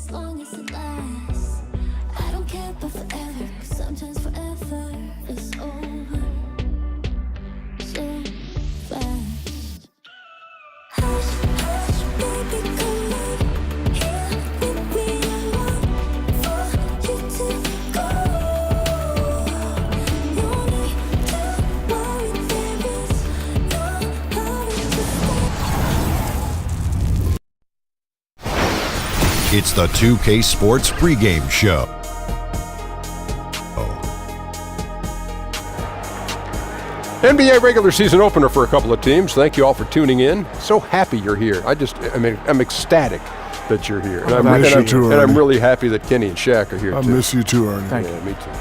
as long as it lasts. I don't care about forever, 'cause sometimes forever is over so fast. Hush, hush, baby, come on. Here with me, I want for you to go. No need to worry, there is no hurry to stay. It's the 2K Sports Pregame Show. NBA regular season opener for a couple of teams. Thank you all for tuning in. So happy you're here. I'm ecstatic that you're here. I miss you too, and I'm Ernie. really happy that Kenny and Shaq are here too. I miss you too, Ernie. Yeah, me too.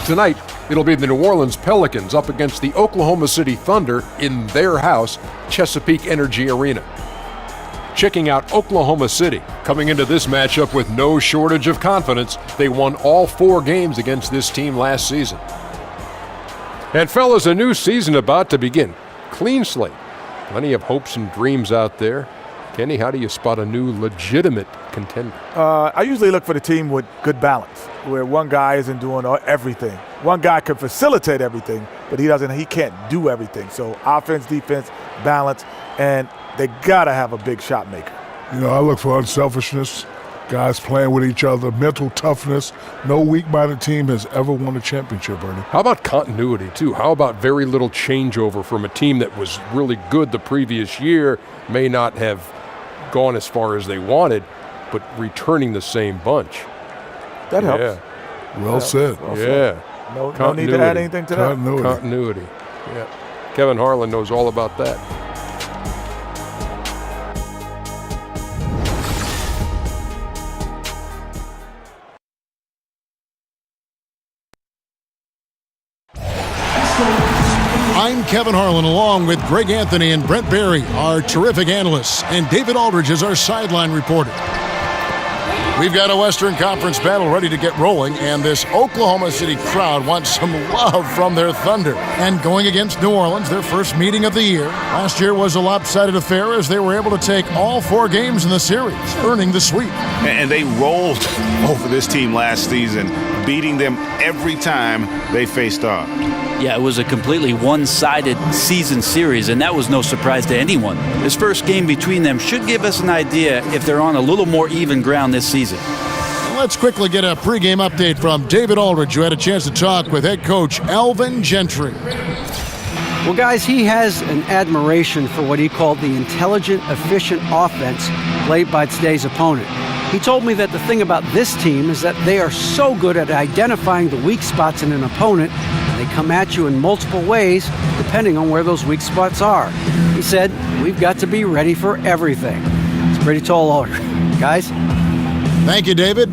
Tonight, it'll be the New Orleans Pelicans up against the Oklahoma City Thunder in their house, Chesapeake Energy Arena. Checking out Oklahoma City, coming into this matchup with no shortage of confidence. They won all 4 games against this team last season. And fellas, a new season about to begin. Clean slate. Plenty of hopes and dreams out there. Kenny, how do you spot a new legitimate contender? I usually look for the team with good balance, where one guy isn't doing everything. One guy can facilitate everything, but he can't do everything. So offense, defense, balance, and they gotta have a big shot maker. You know, I look for unselfishness, guys playing with each other, mental toughness. No weak-minded team has ever won a championship, Ernie. How about continuity, too? How about very little changeover from a team that was really good the previous year, may not have gone as far as they wanted, but returning the same bunch? That helps. Yeah. Well said. Yeah. No need to add anything to that. Continuity. Yeah. Kevin Harlan knows all about that. I'm Kevin Harlan, along with Greg Anthony and Brent Barry, our terrific analysts, and David Aldridge is our sideline reporter. We've got a Western Conference battle ready to get rolling, and this Oklahoma City crowd wants some love from their Thunder. And going against New Orleans, their first meeting of the year. Last year was a lopsided affair as they were able to take all 4 games in the series, earning the sweep. And they rolled over this team last season, beating them every time they faced off. Yeah, it was a completely one-sided season series, and that was no surprise to anyone. This first game between them should give us an idea if they're on a little more even ground this season. Let's quickly get a pregame update from David Aldridge, who had a chance to talk with head coach Alvin Gentry. Well, guys, he has an admiration for what he called the intelligent, efficient offense played by today's opponent. He told me that the thing about this team is that they are so good at identifying the weak spots in an opponent. They come at you in multiple ways, depending on where those weak spots are. He said, we've got to be ready for everything. It's a pretty tall order. Guys? Thank you, David.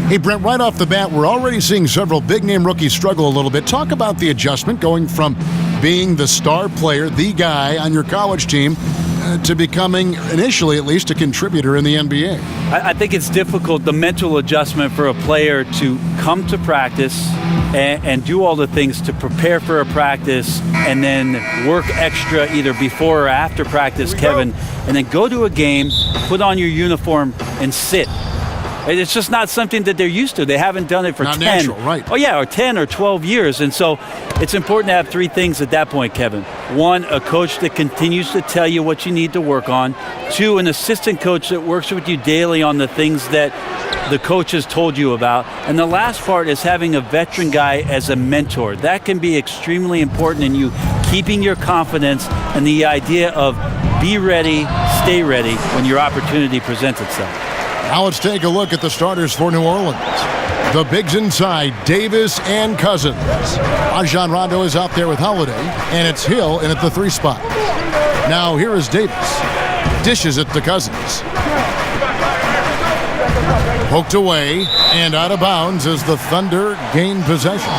Hey, Brent, right off the bat, we're already seeing several big-name rookies struggle a little bit. Talk about the adjustment going from being the star player, the guy on your college team, to becoming, initially at least, a contributor in the NBA. I think it's difficult, the mental adjustment for a player to come to practice and do all the things to prepare for a practice and then work extra either before or after practice, Kevin, and then go to a game, put on your uniform, and sit. It's just not something that they're used to. They haven't done it for not 10. Natural, right. Oh, yeah, or 10 or 12 years. And so it's important to have 3 things at that point, Kevin. 1, a coach that continues to tell you what you need to work on. 2, an assistant coach that works with you daily on the things that the coach has told you about. And the last part is having a veteran guy as a mentor. That can be extremely important in you keeping your confidence and the idea of be ready, stay ready when your opportunity presents itself. Now let's take a look at the starters for New Orleans. The bigs inside, Davis and Cousins. Rajon Rondo is out there with Holiday, and it's Hill in at the 3 spot. Now here is Davis. Dishes it to Cousins. Poked away and out of bounds as the Thunder gain possession.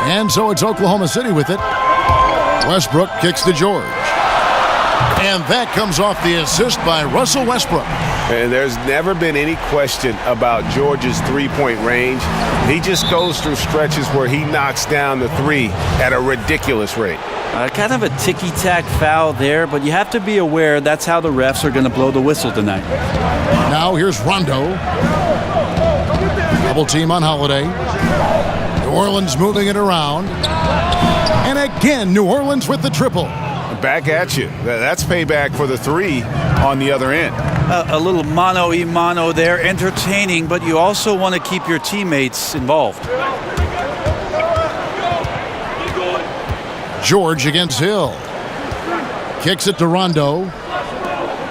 And so it's Oklahoma City with it. Westbrook kicks to George. And that comes off the assist by Russell Westbrook. And there's never been any question about George's three-point range. He just goes through stretches where he knocks down the three at a ridiculous rate. Kind of a ticky-tack foul there, but you have to be aware that's how the refs are going to blow the whistle tonight. Now here's Rondo. Double team on Holiday. New Orleans moving it around. And again, New Orleans with the triple. Back at you. That's payback for the three on the other end. A little mano-a-mano there, entertaining, but you also want to keep your teammates involved. George against Hill. Kicks it to Rondo.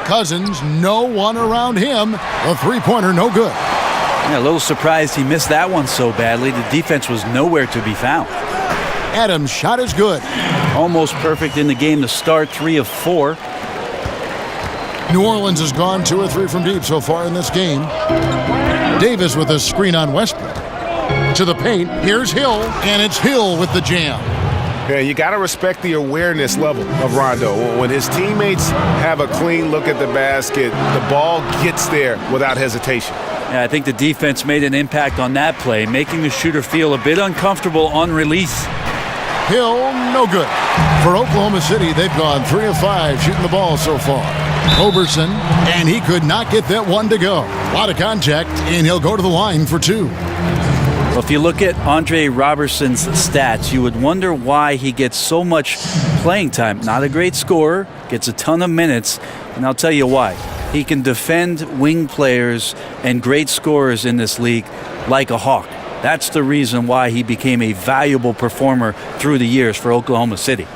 Cousins, no one around him. A three-pointer, no good. Yeah, a little surprised he missed that one so badly. The defense was nowhere to be found. Adams' shot is good. Almost perfect in the game to start, 3 of 4. New Orleans has gone 2 or 3 from deep so far in this game. Davis with a screen on Westbrook. To the paint, here's Hill, and it's Hill with the jam. Yeah, you got to respect the awareness level of Rondo. When his teammates have a clean look at the basket, the ball gets there without hesitation. Yeah, I think the defense made an impact on that play, making the shooter feel a bit uncomfortable on release. Hill, no good. For Oklahoma City, they've gone 3 of 5 shooting the ball so far. Roberson, and he could not get that one to go. A lot of contact, and he'll go to the line for 2. Well, if you look at Andre Roberson's stats, you would wonder why he gets so much playing time. Not a great scorer, gets a ton of minutes, and I'll tell you why. He can defend wing players and great scorers in this league like a hawk. That's the reason why he became a valuable performer through the years for Oklahoma City.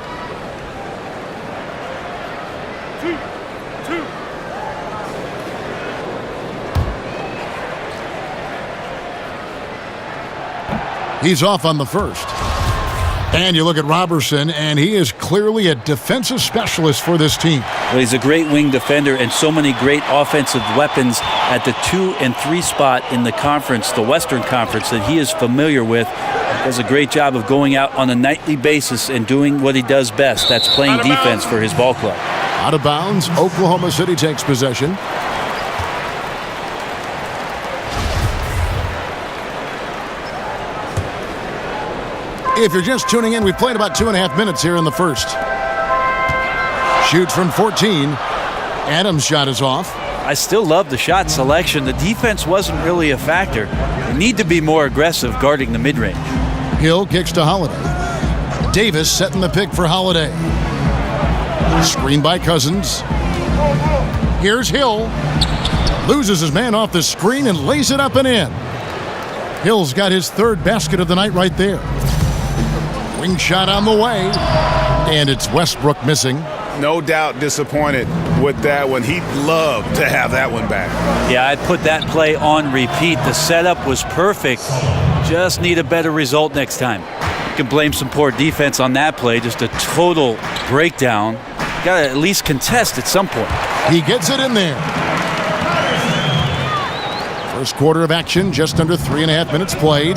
He's off on the first. And you look at Roberson, and he is clearly a defensive specialist for this team. Well, he's a great wing defender and so many great offensive weapons at the 2 and 3 spot in the conference, the Western Conference, that he is familiar with. Does a great job of going out on a nightly basis and doing what he does best. That's playing defense for his ball club. Out of bounds, Oklahoma City takes possession. If you're just tuning in, we've played about 2.5 minutes here in the first. Shoots from 14. Adams' shot is off. I still love the shot selection. The defense wasn't really a factor. You need to be more aggressive guarding the mid-range. Hill kicks to Holiday. Davis setting the pick for Holiday. Screen by Cousins. Here's Hill. Loses his man off the screen and lays it up and in. Hill's got his 3rd basket of the night right there. Wing shot on the way. And it's Westbrook missing. No doubt disappointed with that one. He'd love to have that one back. Yeah, I'd put that play on repeat. The setup was perfect. Just need a better result next time. You can blame some poor defense on that play. Just a total breakdown. Got to at least contest at some point. He gets it in there. First quarter of action, just under 3.5 minutes played.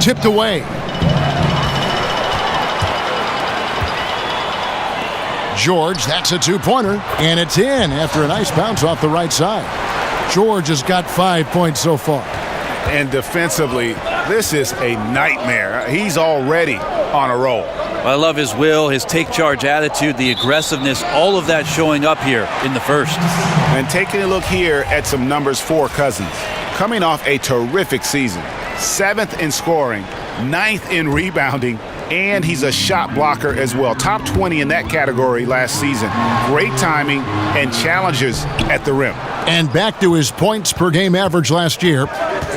Tipped away. George, that's a 2-pointer, and it's in after a nice bounce off the right side. George has got 5 points so far. And defensively, this is a nightmare. He's already on a roll. Well, I love his will, his take-charge attitude, the aggressiveness, all of that showing up here in the first. And taking a look here at some numbers for Cousins. Coming off a terrific season. 7th in scoring, 9th in rebounding, and he's a shot blocker as well. Top 20 in that category last season. Great timing and challenges at the rim. And back to his points per game average last year,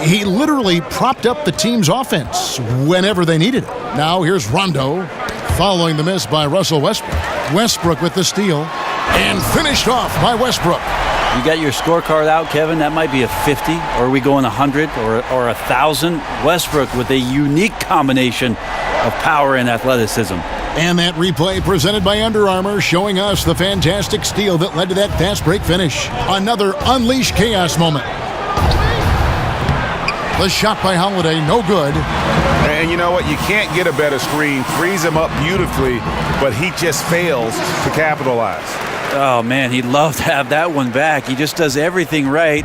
he literally propped up the team's offense whenever they needed it. Now here's Rondo, following the miss by Russell Westbrook. Westbrook with the steal, and finished off by Westbrook. You got your scorecard out, Kevin. That might be a 50, or are we going 100 or 1,000? Westbrook with a unique combination of power and athleticism. And that replay presented by Under Armour, showing us the fantastic steal that led to that fast break finish. Another unleashed chaos moment. The shot by Holiday, no good. And you know what? You can't get a better screen. Frees him up beautifully, but he just fails to capitalize. Oh, man, he'd love to have that one back. He just does everything right,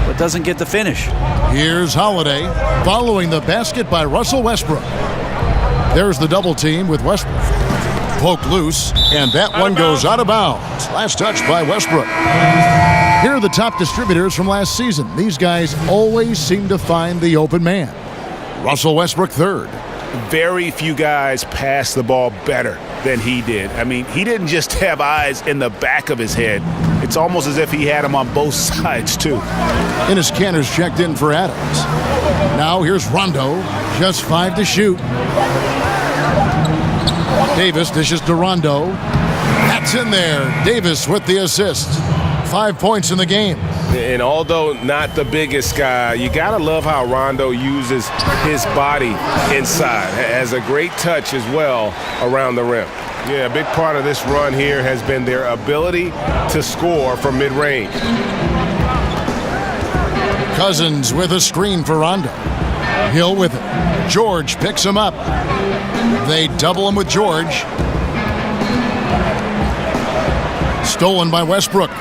but doesn't get the finish. Here's Holiday following the basket by Russell Westbrook. There's the double team with Westbrook. Poke loose, and that one goes out of bounds. Last touch by Westbrook. Here are the top distributors from last season. These guys always seem to find the open man. Russell Westbrook third. Very few guys pass the ball better than he did. I mean, he didn't just have eyes in the back of his head. It's almost as if he had them on both sides, too. Ennis Cantor's checked in for Adams. Now here's Rondo. Just 5 to shoot. Davis dishes to Rondo. That's in there. Davis with the assist. 5 points in the game. And although not the biggest guy, you got to love how Rondo uses his body inside. Has a great touch as well around the rim. Yeah, a big part of this run here has been their ability to score from mid-range. Cousins with a screen for Rondo. Hill with it. George picks him up. They double him with George. Stolen by Westbrook.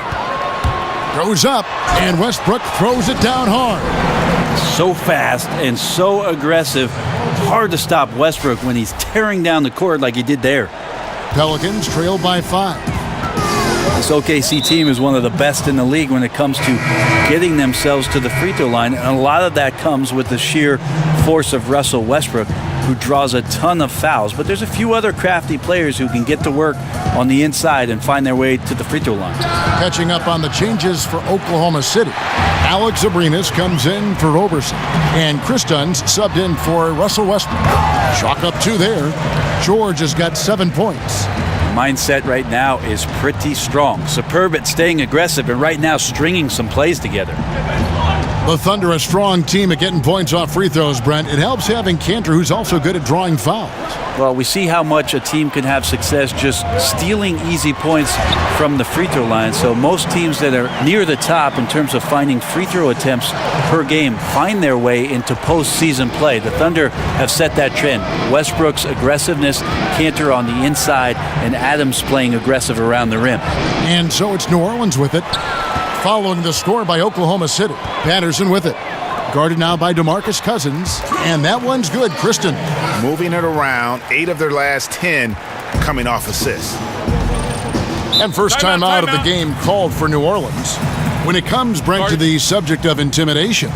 Goes up, and Westbrook throws it down hard. So fast and so aggressive. Hard to stop Westbrook when he's tearing down the court like he did there. Pelicans trail by 5. This OKC team is one of the best in the league when it comes to getting themselves to the free throw line, and a lot of that comes with the sheer force of Russell Westbrook, who draws a ton of fouls. But there's a few other crafty players who can get to work on the inside and find their way to the free throw line. Catching up on the changes for Oklahoma City. Alex Abrinas comes in for Roberson, and Chris Dunn's subbed in for Russell Westbrook. Chalk up 2 there. George has got 7 points. Mindset right now is pretty strong. Superb at staying aggressive and right now stringing some plays together. The Thunder, a strong team at getting points off free throws, Brent. It helps having Cantor, who's also good at drawing fouls. Well, we see how much a team can have success just stealing easy points from the free throw line. So most teams that are near the top in terms of finding free throw attempts per game find their way into postseason play. The Thunder have set that trend. Westbrook's aggressiveness, Cantor on the inside, and Adams playing aggressive around the rim. And so it's New Orleans with it, following the score by Oklahoma City. Patterson with it. Guarded now by DeMarcus Cousins. And that one's good. Kristen. Moving it around, 8 of their last 10 coming off assists. And first time out of the game called for New Orleans. When it comes, Brent, to the subject of intimidation,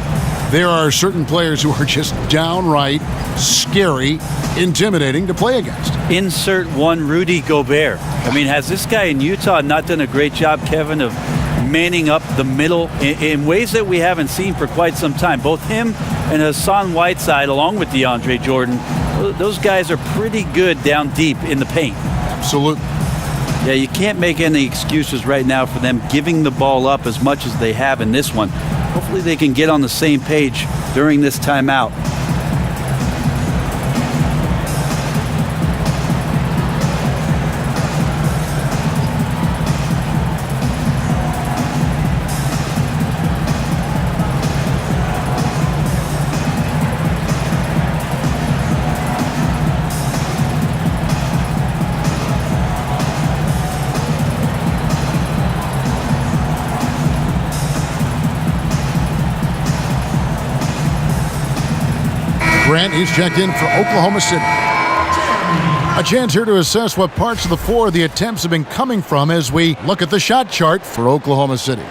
there are certain players who are just downright scary, intimidating to play against. Insert one Rudy Gobert. I mean, has this guy in Utah not done a great job, Kevin, of manning up the middle in ways that we haven't seen for quite some time? Both him and Hassan Whiteside, along with DeAndre Jordan, those guys are pretty good down deep in the paint. Absolutely. Yeah, you can't make any excuses right now for them giving the ball up as much as they have in this one. Hopefully they can get on the same page during this timeout. Grant, he's checked in for Oklahoma City. A chance here to assess what parts of the floor the attempts have been coming from as we look at the shot chart for Oklahoma City.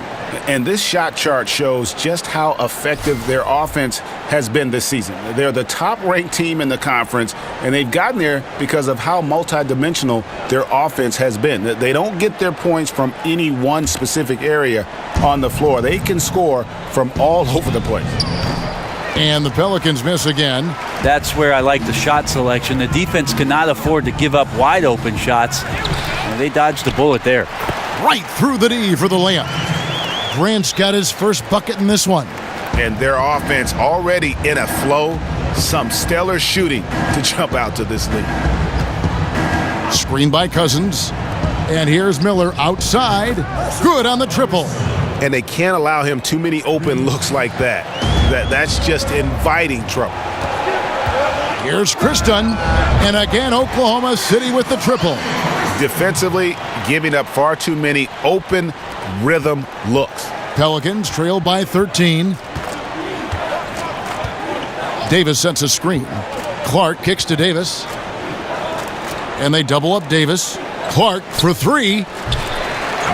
And this shot chart shows just how effective their offense has been this season. They're the top-ranked team in the conference, and they've gotten there because of how multidimensional their offense has been. They don't get their points from any one specific area on the floor. They can score from all over the place. And the Pelicans miss again. That's where I like the shot selection. The defense cannot afford to give up wide open shots. And they dodged the bullet there. Right through the D for the layup. Grant's got his first bucket in this one. And their offense already in a flow. Some stellar shooting to jump out to this lead. Screen by Cousins. And here's Miller outside. Good on the triple. And they can't allow him too many open looks like that. That's just inviting trouble. Here's Chris Dunn. And again, Oklahoma City with the triple. Defensively, giving up far too many open rhythm looks. Pelicans trail by 13. Davis sets a screen. Clark kicks to Davis. And they double up Davis. Clark for three.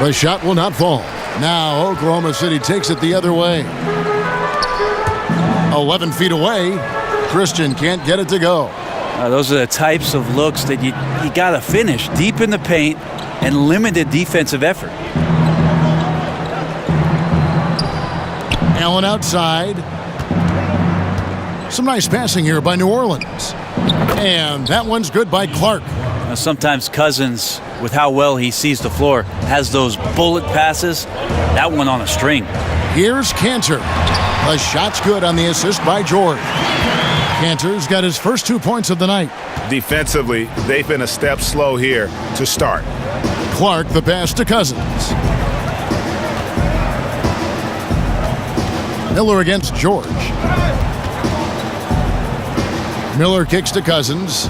The shot will not fall. Now Oklahoma City takes it the other way. 11 feet away. Christian can't get it to go. Those are the types of looks that you got to finish deep in the paint and limited defensive effort. Allen outside. Some nice passing here by New Orleans. And that one's good by Clark. Sometimes Cousins, with how well he sees the floor, has those bullet passes. That one on a string. Here's Cantor. The shot's good on the assist by George. Cantor's got his first 2 points of the night. Defensively, they've been a step slow here to start. Clark the pass to Cousins. Miller against George. Miller kicks to Cousins.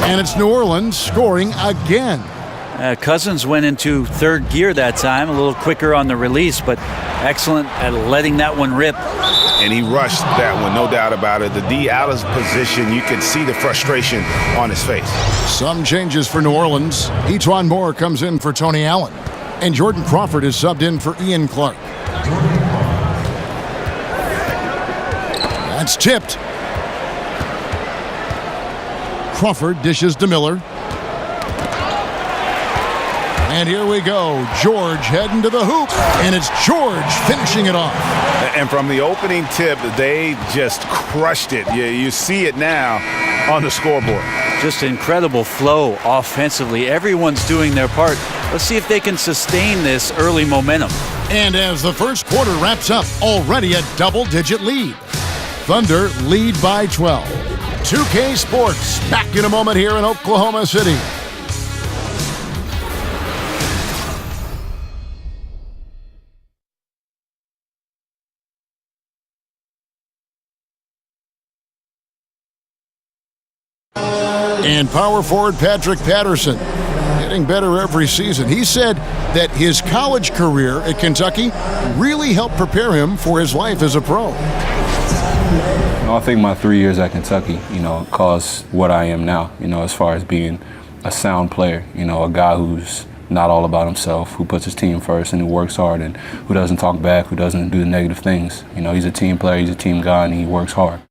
And it's New Orleans scoring again. Cousins went into third gear that time, a little quicker on the release, but excellent at letting that one rip. And he rushed that one, no doubt about it. The D out of position, you can see the frustration on his face. Some changes for New Orleans. Etuan Moore comes in for Tony Allen. And Jordan Crawford is subbed in for Ian Clark. That's tipped. Crawford dishes to Miller. And here we go. George heading to the hoop. And it's George finishing it off. And from the opening tip, they just crushed it. You see it now on the scoreboard. Just incredible flow offensively. Everyone's doing their part. Let's see if they can sustain this early momentum. And as the first quarter wraps up, already a double-digit lead. Thunder lead by 12. 2K Sports back in a moment here in Oklahoma City. And power forward Patrick Patterson getting better every season. He said that his college career at Kentucky really helped prepare him for his life as a pro. I think my 3 years at Kentucky, caused what I am now, as far as being a sound player, a guy who's not all about himself, who puts his team first and who works hard and who doesn't talk back, who doesn't do the negative things. He's a team player, he's a team guy, and he works hard.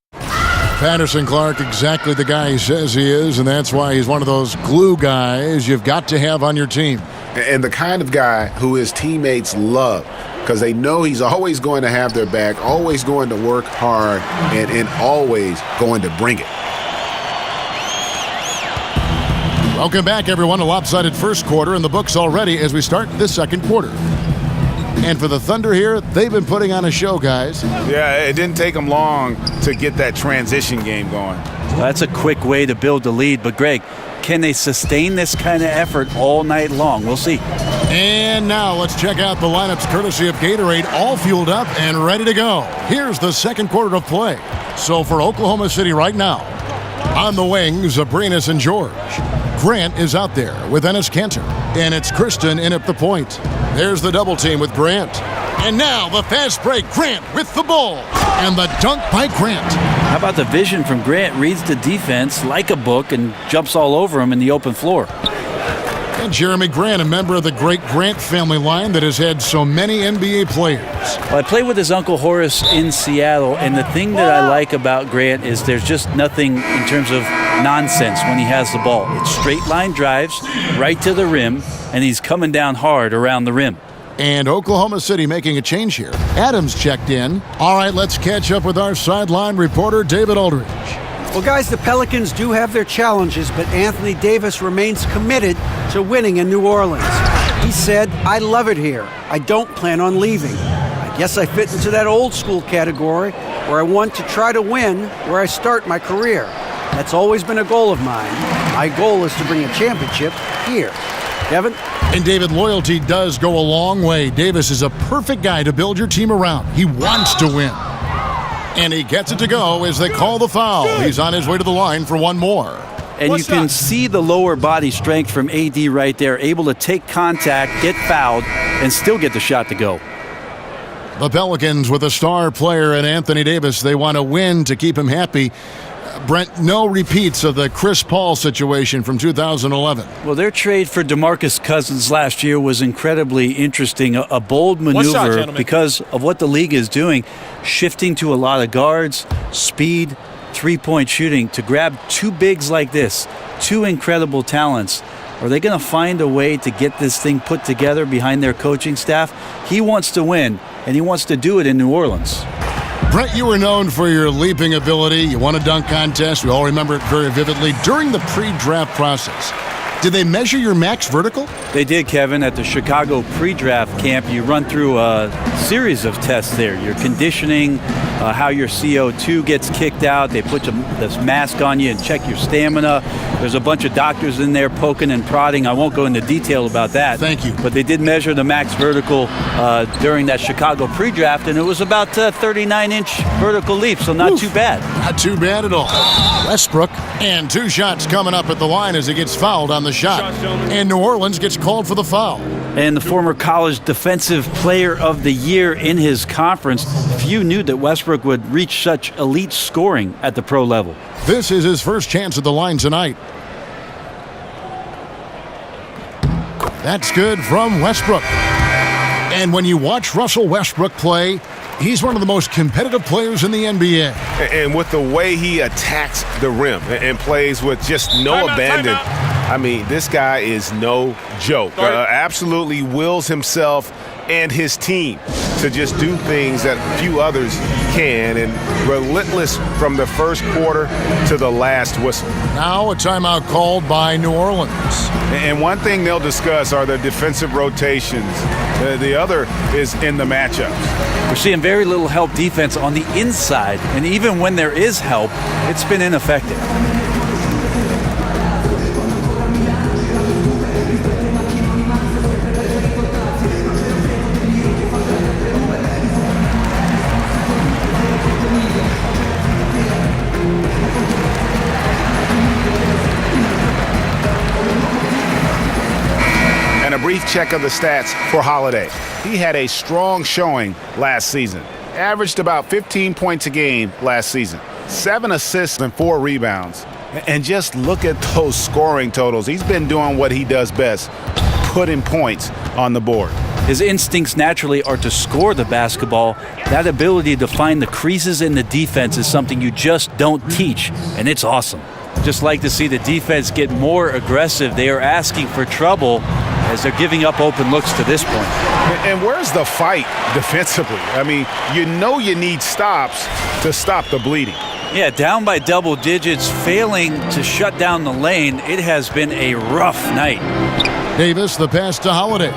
Patterson Clark, exactly the guy he says he is, and that's why he's one of those glue guys you've got to have on your team. And the kind of guy who his teammates love, because they know he's always going to have their back, always going to work hard, and always going to bring it. Welcome back, everyone. A lopsided first quarter in the books already as we start this second quarter. And for the Thunder here, they've been putting on a show, guys. Yeah, it didn't take them long to get that transition game going. Well, that's a quick way to build the lead. But, Greg, can they sustain this kind of effort all night long? We'll see. And now let's check out the lineups courtesy of Gatorade, all fueled up and ready to go. Here's the second quarter of play. So for Oklahoma City right now, on the wings, Abrinas and George. Grant is out there with Enes Kanter. And it's Kristen in at the point. There's the double team with Grant. And now the fast break, Grant with the ball. And the dunk by Grant. How about the vision from Grant? Reads the defense like a book and jumps all over him in the open floor. And Jeremy Grant, a member of the great Grant family line that has had so many NBA players. Well, I played with his Uncle Horace in Seattle, and the thing that I like about Grant is there's just nothing in terms of nonsense when he has the ball. It's straight line drives right to the rim, and he's coming down hard around the rim. And Oklahoma City making a change here. Adams checked in. All right, let's catch up with our sideline reporter, David Aldridge. Well, guys, the Pelicans do have their challenges, but Anthony Davis remains committed to winning in New Orleans. He said, "I love it here. I don't plan on leaving. I guess I fit into that old school category where I want to try to win where I start my career. That's always been a goal of mine. My goal is to bring a championship here." Kevin? And David, loyalty does go a long way. Davis is a perfect guy to build your team around. He wants to win. And he gets it to go as they call the foul. He's on his way to the line for one more. And you can see the lower body strength from AD right there, able to take contact, get fouled, and still get the shot to go. The Pelicans with a star player in Anthony Davis. They want to win to keep him happy. Brent, no repeats of the Chris Paul situation from 2011. Well, their trade for DeMarcus Cousins last year was incredibly interesting. A bold maneuver because of what the league is doing, shifting to a lot of guards, speed, three-point shooting to grab two bigs like this, two incredible talents. Are they going to find a way to get this thing put together behind their coaching staff? He wants to win, and he wants to do it in New Orleans. Brett, you were known for your leaping ability. You won a dunk contest. We all remember it very vividly. During the pre-draft process, did they measure your max vertical? They did, Kevin. At the Chicago pre-draft camp, you run through a series of tests there. Your conditioning, how your CO2 gets kicked out. They put this mask on you and check your stamina. There's a bunch of doctors in there poking and prodding. I won't go into detail about that. Thank you. But they did measure the max vertical during that Chicago pre-draft, and it was about 39-inch vertical leap, so not too bad. Not too bad at all. Westbrook, and 2 shots coming up at the line as he gets fouled on the shot. And New Orleans gets called for the foul. And the former college defensive player of the year in his conference. Few knew that Westbrook would reach such elite scoring at the pro level. This is his first chance at the line tonight. That's good from Westbrook. And when you watch Russell Westbrook play, he's one of the most competitive players in the NBA. And with the way he attacks the rim and plays with just no abandon, I mean, this guy is no joke. Absolutely wills himself and his team to just do things that few others can, and relentless from the first quarter to the last whistle. Now a timeout called by New Orleans. And one thing they'll discuss are the defensive rotations. The other is in the matchups. We're seeing very little help defense on the inside, and even when there is help, it's been ineffective. And a brief check of the stats for Holiday. He had a strong showing last season. Averaged about 15 points a game last season. 7 assists and 4 rebounds. And just look at those scoring totals. He's been doing what he does best, putting points on the board. His instincts naturally are to score the basketball. That ability to find the creases in the defense is something you just don't teach, and it's awesome. Just like to see the defense get more aggressive. They are asking for trouble as they're giving up open looks to this point. And where's the fight defensively? I mean, you know you need stops to stop the bleeding. Yeah, down by double digits, failing to shut down the lane. It has been a rough night. Davis, the pass to Holiday.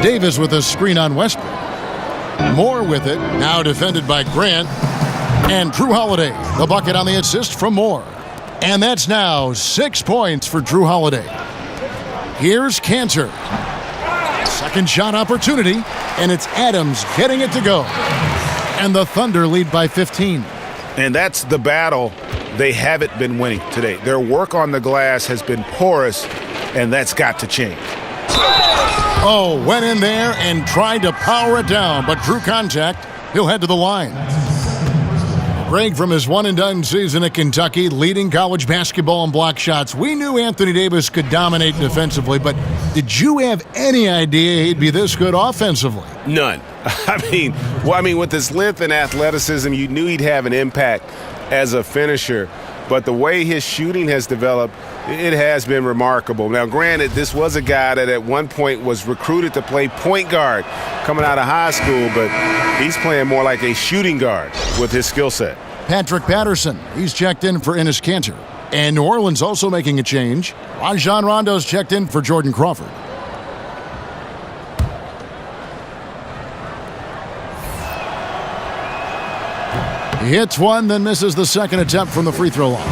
Davis with a screen on Westbrook. Moore with it, now defended by Grant. And Drew Holiday, the bucket on the assist from Moore. And that's now 6 points for Drew Holiday. Here's Cantor. Second shot opportunity, and it's Adams getting it to go. And the Thunder lead by 15. And that's the battle they haven't been winning today. Their work on the glass has been porous, and that's got to change. Oh, went in there and tried to power it down, but drew contact. He'll head to the line. Greg, from his one-and-done season at Kentucky, leading college basketball in block shots, we knew Anthony Davis could dominate defensively, but did you have any idea he'd be this good offensively? None. I mean, with his length and athleticism, you knew he'd have an impact as a finisher. But the way his shooting has developed, it has been remarkable. Now, granted, this was a guy that at one point was recruited to play point guard coming out of high school, but he's playing more like a shooting guard with his skill set. Patrick Patterson, he's checked in for Enes Kanter. And New Orleans also making a change. Rajon Rondo's checked in for Jordan Crawford. He hits one, then misses the second attempt from the free throw line.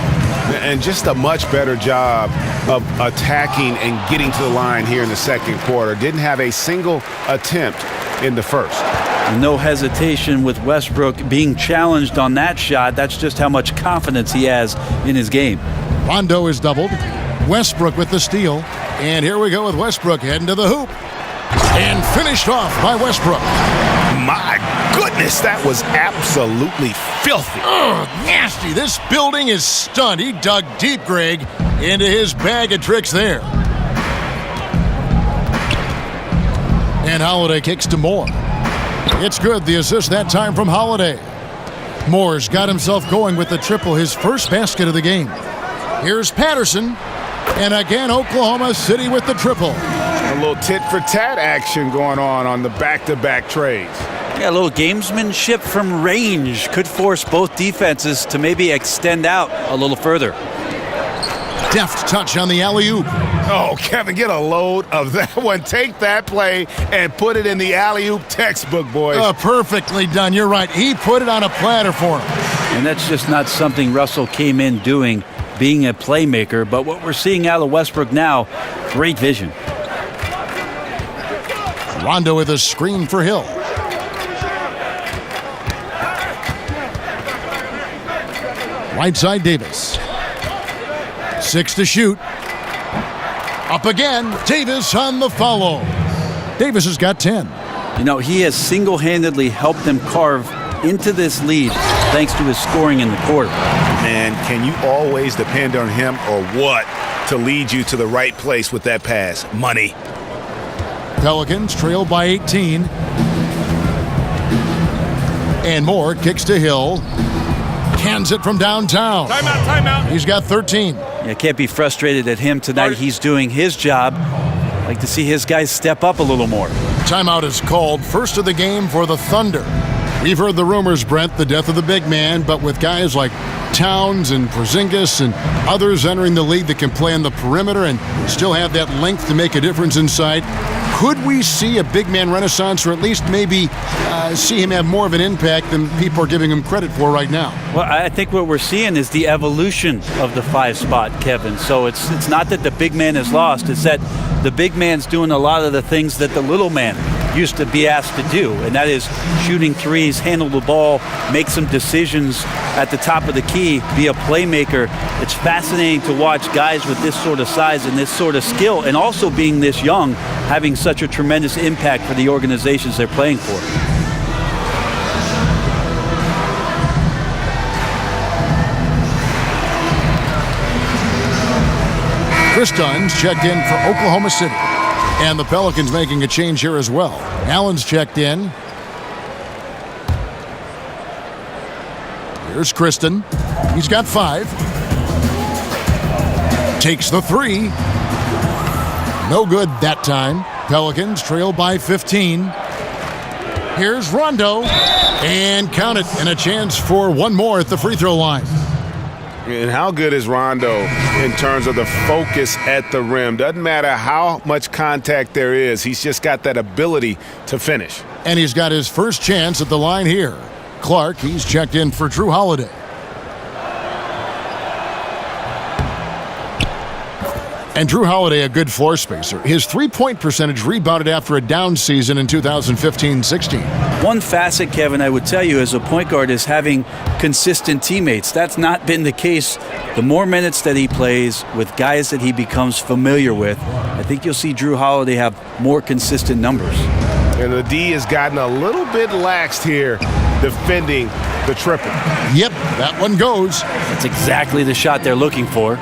And just a much better job of attacking and getting to the line here in the second quarter. Didn't have a single attempt in the first. No hesitation with Westbrook being challenged on that shot. That's just how much confidence he has in his game. Rondo is doubled. Westbrook with the steal. And here we go with Westbrook heading to the hoop. And finished off by Westbrook. My goodness, that was absolutely filthy. Ugh, nasty. This building is stunned. He dug deep, Greg, into his bag of tricks there. And Holiday kicks to Moore. It's good. The assist that time from Holiday. Moore's got himself going with the triple, his first basket of the game. Here's Patterson. And again, Oklahoma City with the triple. A little tit-for-tat action going on the back-to-back trades. Yeah, a little gamesmanship from range could force both defenses to maybe extend out a little further. Deft touch on the alley-oop. Oh, Kevin, get a load of that one. Take that play and put it in the alley-oop textbook, boys. Perfectly done. You're right. He put it on a platter for him. And that's just not something Russell came in doing, being a playmaker. But what we're seeing out of Westbrook now, great vision. Rondo with a screen for Hill. Right side Davis. 6 to shoot. Up again. Davis on the follow. Davis has got 10. You know, he has single-handedly helped them carve into this lead thanks to his scoring in the quarter. Man, can you always depend on him or what to lead you to the right place with that pass? Money. Pelicans trail by 18. And Moore kicks to Hill. Cans it from downtown. Timeout. He's got 13. You can't be frustrated at him tonight. He's doing his job. Like to see his guys step up a little more. Timeout is called. First of the game for the Thunder. We've heard the rumors, Brent, the death of the big man, but with guys like Towns and Porzingis and others entering the league that can play on the perimeter and still have that length to make a difference inside, could we see a big man renaissance, or at least maybe see him have more of an impact than people are giving him credit for right now? Well, I think what we're seeing is the evolution of the 5 spot, Kevin. So it's not that the big man is lost. It's that the big man's doing a lot of the things that the little man used to be asked to do, and that is shooting threes, handle the ball, make some decisions at the top of the key, be a playmaker. It's fascinating to watch guys with this sort of size and this sort of skill, and also being this young, having such a tremendous impact for the organizations they're playing for. Chris Dunn's checked in for Oklahoma City. And the Pelicans making a change here as well. Allen's checked in. Here's Kristen. He's got 5. Takes the 3. No good that time. Pelicans trail by 15. Here's Rondo. And count it. And a chance for one more at the free throw line. And how good is Rondo in terms of the focus at the rim? Doesn't matter how much contact there is. He's just got that ability to finish. And he's got his first chance at the line here. Clark, he's checked in for Drew Holiday. And Drew Holiday, a good floor spacer. His three-point percentage rebounded after a down season in 2015-16. One facet, Kevin, I would tell you as a point guard is having consistent teammates. That's not been the case. The more minutes that he plays with guys that he becomes familiar with, I think you'll see Drew Holiday have more consistent numbers. And the D has gotten a little bit laxed here defending the triple. Yep, that one goes. That's exactly the shot they're looking for.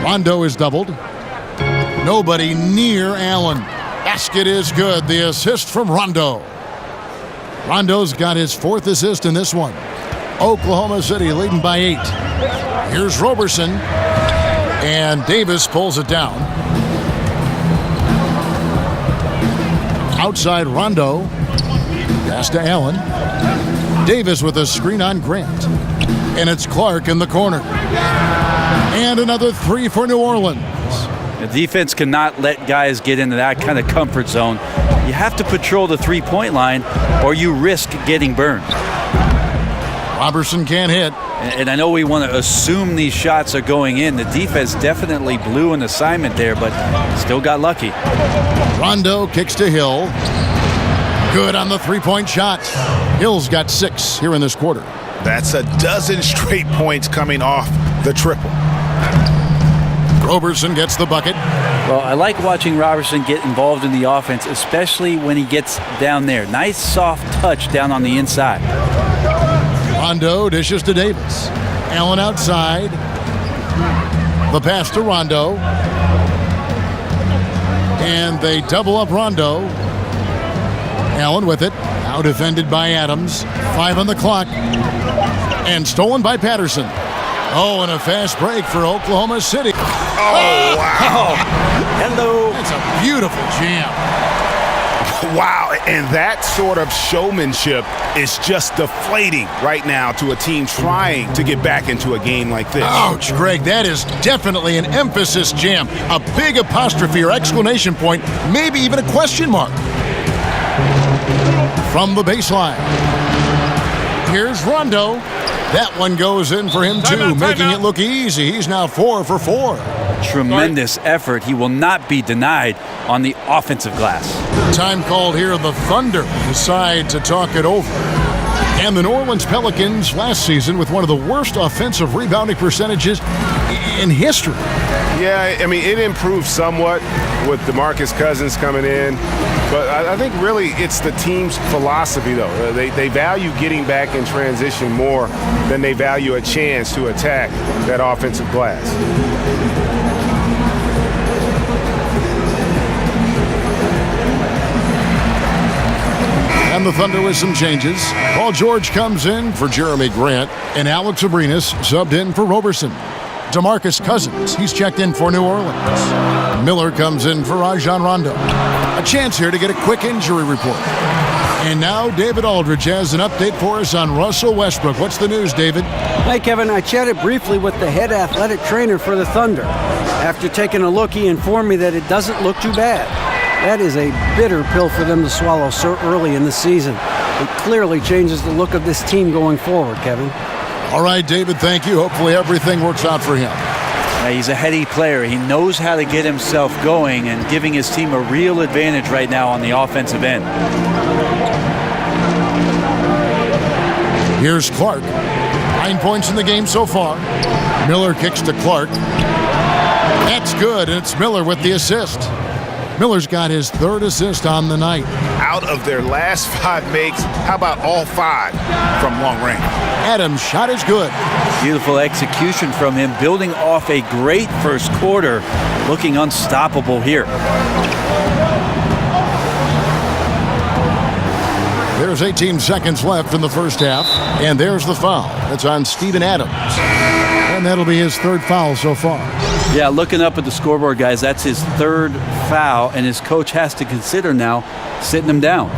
Rondo is doubled. Nobody near Allen. Basket is good. The assist from Rondo. Rondo's got his 4th assist in this one. Oklahoma City leading by 8. Here's Roberson. And Davis pulls it down. Outside Rondo. Pass to Allen. Davis with a screen on Grant. And it's Clark in the corner. And another 3 for New Orleans. The defense cannot let guys get into that kind of comfort zone. You have to patrol the three-point line or you risk getting burned. Robertson can't hit. And I know we want to assume these shots are going in. The defense definitely blew an assignment there, but still got lucky. Rondo kicks to Hill. Good on the three-point shot. Hill's got 6 here in this quarter. That's a dozen straight points coming off the triple. Roberson gets the bucket. Well, I like watching Robertson get involved in the offense, especially when he gets down there. Nice soft touch down on the inside. Rondo dishes to Davis. Allen outside. The pass to Rondo. And they double up Rondo. Allen with it. Now defended by Adams. 5 on the clock. And stolen by Patterson. Oh, and a fast break for Oklahoma City. Oh, wow. Hello. That's a beautiful jam. Wow, and that sort of showmanship is just deflating right now to a team trying to get back into a game like this. Ouch, Greg, that is definitely an emphasis jam. A big apostrophe or exclamation point, maybe even a question mark. From the baseline. Here's Rondo. That one goes in for him too, making it look easy. He's now 4 for 4. Tremendous effort. He will not be denied on the offensive glass. Time called here. The Thunder decide to talk it over. And the New Orleans Pelicans last season with one of the worst offensive rebounding percentages in history. Yeah, I mean, it improved somewhat with DeMarcus Cousins coming in. But I think really it's the team's philosophy, though. They value getting back in transition more than they value a chance to attack that offensive glass. And the Thunder with some changes. Paul George comes in for Jeremy Grant, and Alex Abrinas subbed in for Roberson. DeMarcus Cousins, he's checked in for New Orleans. Miller comes in for Rajon Rondo. A chance here to get a quick injury report. And now David Aldridge has an update for us on Russell Westbrook. What's the news, David? Hey, Kevin, I chatted briefly with the head athletic trainer for the Thunder. After taking a look, he informed me that it doesn't look too bad. That is a bitter pill for them to swallow so early in the season. It clearly changes the look of this team going forward, Kevin. All right, David, thank you. Hopefully everything works out for him. He's a heady player. He knows how to get himself going and giving his team a real advantage right now on the offensive end. Here's Clark. 9 points in the game so far. Miller kicks to Clark. That's good, and it's Miller with the assist. Miller's got his 3rd assist on the night. Out of their last 5 makes, how about all 5 from long range? Adams' shot is good. Beautiful execution from him, building off a great first quarter, looking unstoppable here. There's 18 seconds left in the first half, and there's the foul. It's on Steven Adams, and that'll be his 3rd foul so far. Yeah, looking up at the scoreboard, guys, that's his 3rd foul, and his coach has to consider now sitting him down.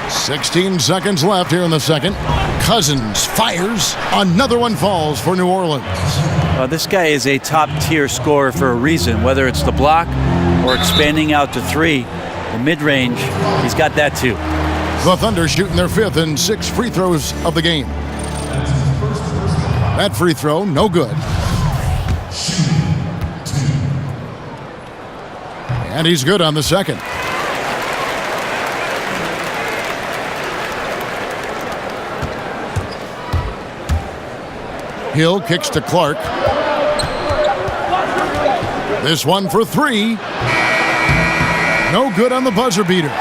"16 seconds left here in the second. Cousins fires. Another one falls for New Orleans. This guy is a top-tier scorer for a reason, whether it's the block or expanding out to 3. The mid-range, he's got that too. The Thunder shooting their 5th and 6th free throws of the game. That free throw, no good. And he's good on the second. Hill kicks to Clark. This one for 3. No good on the buzzer beater.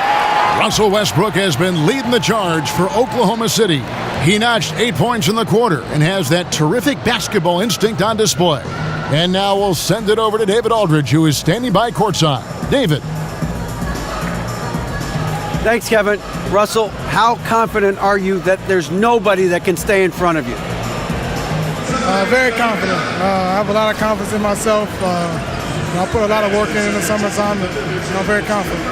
Russell Westbrook has been leading the charge for Oklahoma City. He notched 8 points in the quarter and has that terrific basketball instinct on display. And now we'll send it over to David Aldridge, who is standing by courtside. David. Thanks, Kevin. Russell, how confident are you that there's nobody that can stay in front of you? Very confident. I have a lot of confidence in myself. I put a lot of work in the summertime. I'm very confident.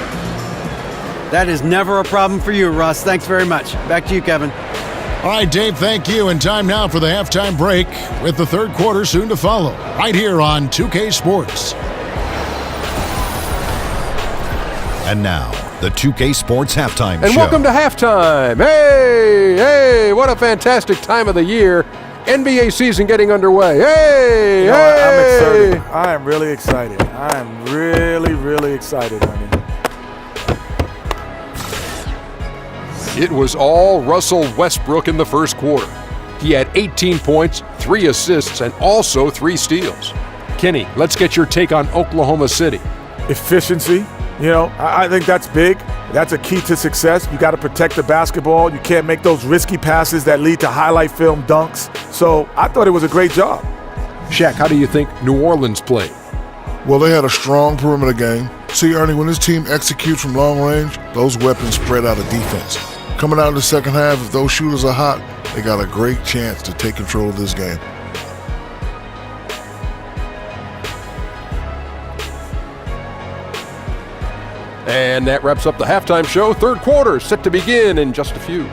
That is never a problem for you, Russ. Thanks very much. Back to you, Kevin. All right, Dave, thank you. And time now for the halftime break with the 3rd quarter soon to follow. Right here on 2K Sports. And now, the 2K Sports Halftime Show. And welcome to halftime. Hey, what a fantastic time of the year NBA season getting underway. Hey, I'm excited. I am really excited. I am really, really excited, honey. It was all Russell Westbrook in the first quarter. He had 18 points, 3 assists, and also 3 steals. Kenny, let's get your take on Oklahoma City. Efficiency. I think that's big. That's a key to success. You got to protect the basketball. You can't make those risky passes that lead to highlight film dunks. So I thought it was a great job. Shaq, how do you think New Orleans played? Well, they had a strong perimeter game. See, Ernie, when this team executes from long range, those weapons spread out of defense. Coming out in the second half, if those shooters are hot, they got a great chance to take control of this game. And that wraps up the halftime show. Third quarter set to begin in just a few.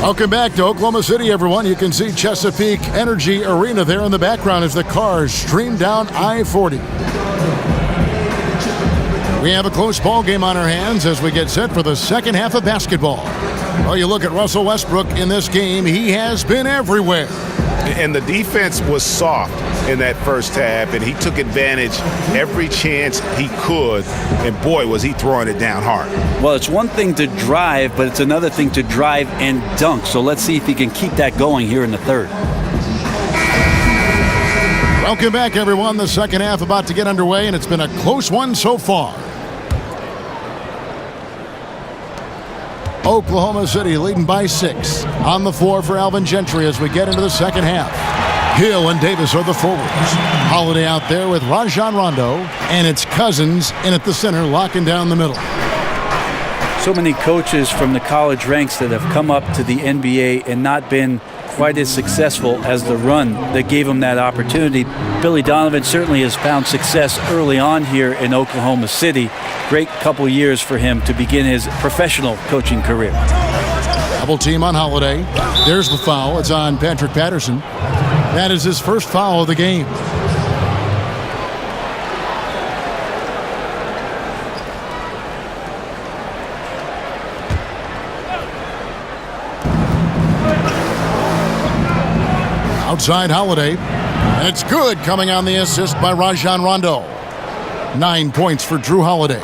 Welcome back to Oklahoma City, everyone. You can see Chesapeake Energy Arena there in the background as the cars stream down I-40. We have a close ball game on our hands as we get set for the second half of basketball. Well, you look at Russell Westbrook in this game, he has been everywhere. And the defense was soft in that first half, and he took advantage every chance he could, and boy, was he throwing it down hard. Well, it's one thing to drive, but it's another thing to drive and dunk. So let's see if he can keep that going here in the third. Welcome back, everyone. The second half about to get underway, and it's been a close one so far. Oklahoma City leading by 6. On the floor for Alvin Gentry as we get into the second half. Hill and Davis are the forwards. Holiday out there with Rajon Rondo, and it's Cousins in at the center, locking down the middle. So many coaches from the college ranks that have come up to the NBA and not been quite as successful as the run that gave him that opportunity. Billy Donovan certainly has found success early on here in Oklahoma City. Great couple years for him to begin his professional coaching career. Double team on Holiday. There's the foul. It's on Patrick Patterson. That is his first foul of the game. Outside Holiday. And it's good, coming on the assist by Rajon Rondo. 9 points for Drew Holiday.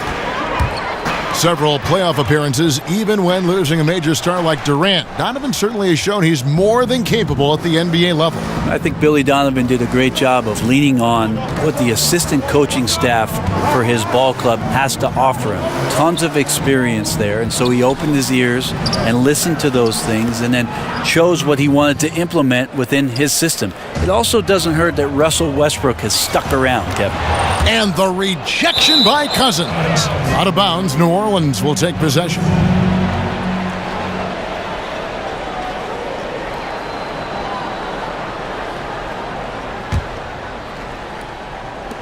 Several playoff appearances, even when losing a major star like Durant. Donovan certainly has shown he's more than capable at the NBA level. I think Billy Donovan did a great job of leaning on what the assistant coaching staff for his ball club has to offer him. Tons of experience there, and so he opened his ears and listened to those things and then chose what he wanted to implement within his system. It also doesn't hurt that Russell Westbrook has stuck around, Kevin. And the rejection by Cousins. Out of bounds, New Orleans will take possession.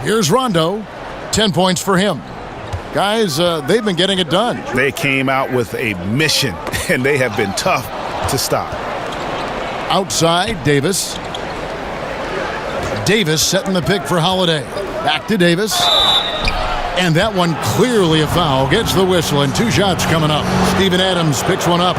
Here's Rondo. 10 points for him. Guys, they've been getting it done. They came out with a mission, and they have been tough to stop. Outside, Davis. Davis setting the pick for Holiday. Back to Davis. And that one clearly a foul. Gets the whistle, and 2 shots coming up. Steven Adams picks one up.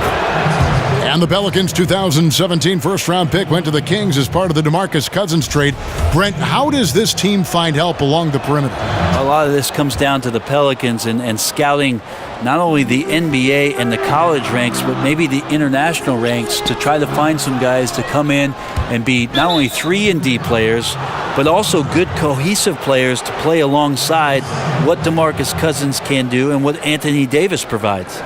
And the Pelicans' 2017 first-round pick went to the Kings as part of the DeMarcus Cousins trade. Brent, how does this team find help along the perimeter? A lot of this comes down to the Pelicans and scouting not only the NBA and the college ranks, but maybe the international ranks to try to find some guys to come in and be not only 3-and-D players, but also good cohesive players to play alongside what DeMarcus Cousins can do and what Anthony Davis provides.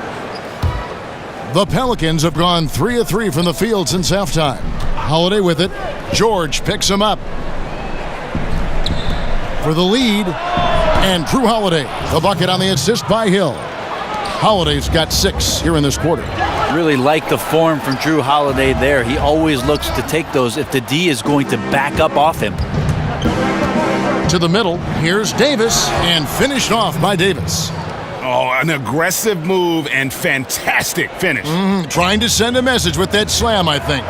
The Pelicans have gone 3 of 3 from the field since halftime. Holiday with it. George picks him up for the lead. And Drew Holiday, the bucket on the assist by Hill. Holiday's got 6 here in this quarter. Really like the form from Drew Holiday there. He always looks to take those if the D is going to back up off him. To the middle. Here's Davis, and finished off by Davis. Oh, an aggressive move and fantastic finish. Trying to send a message with that slam, I think.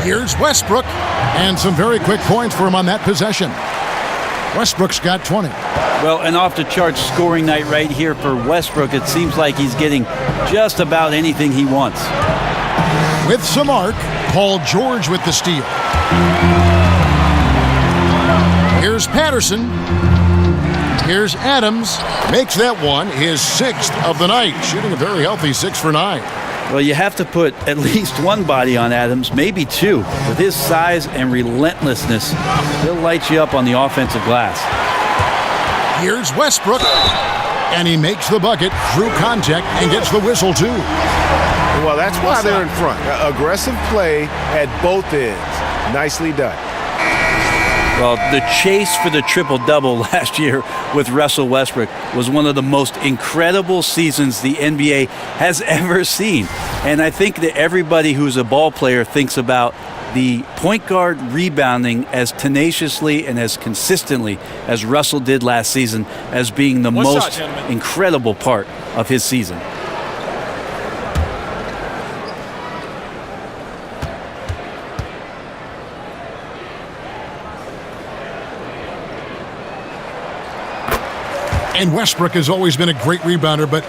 Here's Westbrook, and some very quick points for him on that possession. Westbrook's got 20. Well, an off-the-charts scoring night right here for Westbrook. It seems like he's getting just about anything he wants. With some arc, Paul George with the steal. Here's Patterson. Here's Adams. Makes that one his 6th of the night, shooting a very healthy 6 for 9. Well, you have to put at least one body on Adams, maybe 2. With his size and relentlessness, he'll light you up on the offensive glass. Here's Westbrook, and he makes the bucket through contact and gets the whistle, too. Well, that's why they're in front. Aggressive play at both ends. Nicely done. Well, the chase for the triple-double last year with Russell Westbrook was one of the most incredible seasons the NBA has ever seen. And I think that everybody who's a ball player thinks about the point guard rebounding as tenaciously and as consistently as Russell did last season as being the most incredible part of his season. And Westbrook has always been a great rebounder, but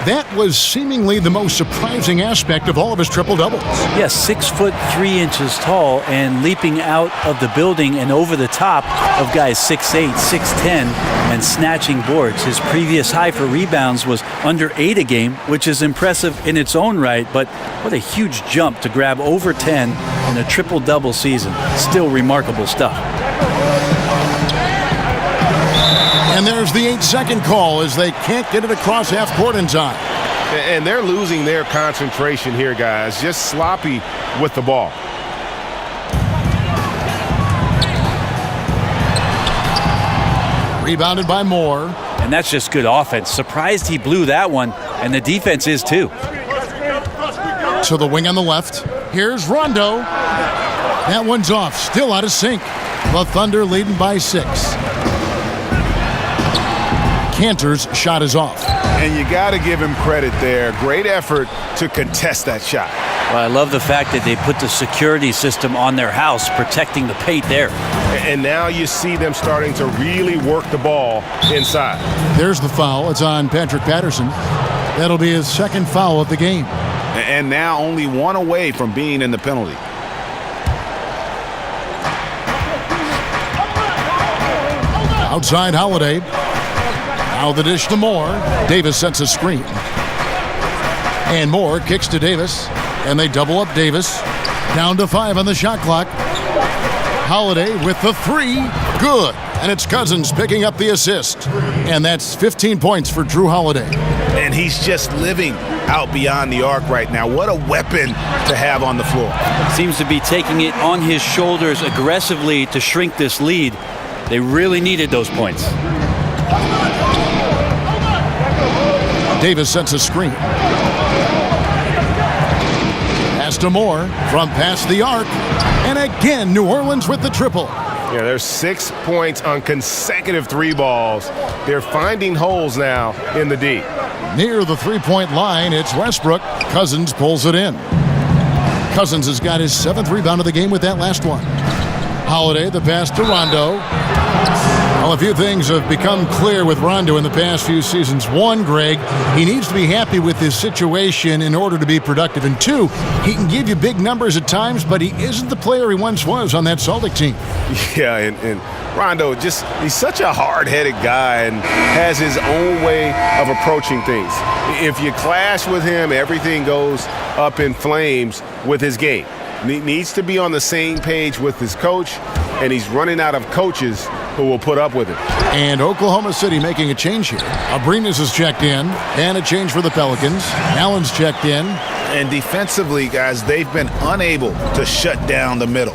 that was seemingly the most surprising aspect of all of his triple-doubles. Yes, 6 foot 3 inches tall and leaping out of the building and over the top of guys 6'8", 6'10", and snatching boards. His previous high for rebounds was under 8 a game, which is impressive in its own right, but what a huge jump to grab over 10 in a triple-double season. Still remarkable stuff. And there's the 8-second call as they can't get it across half court in time. And they're losing their concentration here, guys. Just sloppy with the ball. Rebounded by Moore. And that's just good offense. Surprised he blew that one, and the defense is too. To the wing on the left. Here's Rondo. That one's off. Still out of sync. The Thunder leading by 6. Cantor's shot is off. And you got to give him credit there. Great effort to contest that shot. Well, I love the fact that they put the security system on their house, protecting the paint there. And now you see them starting to really work the ball inside. There's the foul. It's on Patrick Patterson. That'll be his 2nd foul of the game. And now only 1 away from being in the penalty. Outside Holiday. Now the dish to Moore. Davis sets a screen. And Moore kicks to Davis. And they double up Davis. Down to 5 on the shot clock. Holiday with the 3. Good. And it's Cousins picking up the assist. And that's 15 points for Drew Holiday. And he's just living out beyond the arc right now. What a weapon to have on the floor. Seems to be taking it on his shoulders aggressively to shrink this lead. They really needed those points. Davis sets a screen. Pass to Moore from past the arc. And again, New Orleans with the triple. Yeah, there's 6 points on consecutive 3 balls. They're finding holes now in the D. Near the 3-point line, it's Westbrook. Cousins pulls it in. Cousins has got his 7th rebound of the game with that last one. Holiday, the pass to Rondo. Well, a few things have become clear with Rondo in the past few seasons. 1, Greg, he needs to be happy with his situation in order to be productive. And 2, he can give you big numbers at times, but he isn't the player he once was on that Celtic team. Yeah, and Rondo, he's such a hard-headed guy and has his own way of approaching things. If you clash with him, everything goes up in flames with his game. He needs to be on the same page with his coach, and he's running out of coaches who will put up with it. And Oklahoma City making a change here. Abrinas is checked in, and a change for the Pelicans. Allen's checked in. And defensively, guys, they've been unable to shut down the middle.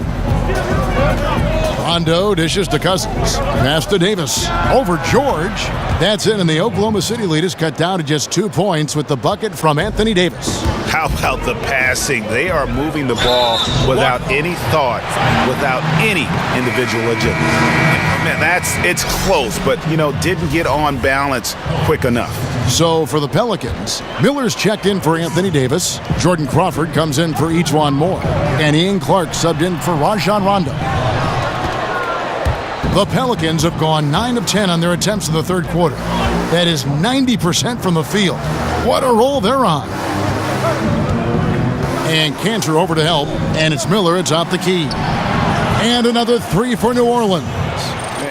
Rondo dishes to Cousins. Pass to Davis. Over George. That's it, and the Oklahoma City lead is cut down to just 2 points with the bucket from Anthony Davis. How about the passing? They are moving the ball without any thought, without any individual agility. Man, it's close, but, didn't get on balance quick enough. So for the Pelicans, Miller's checked in for Anthony Davis. Jordan Crawford comes in for Ejuan Moore. And Ian Clark subbed in for Rajon Rondo. The Pelicans have gone 9 of 10 on their attempts in the third quarter. That is 90% from the field. What a roll they're on. And Cantor over to help, and it's Miller atop the key. And another three for New Orleans.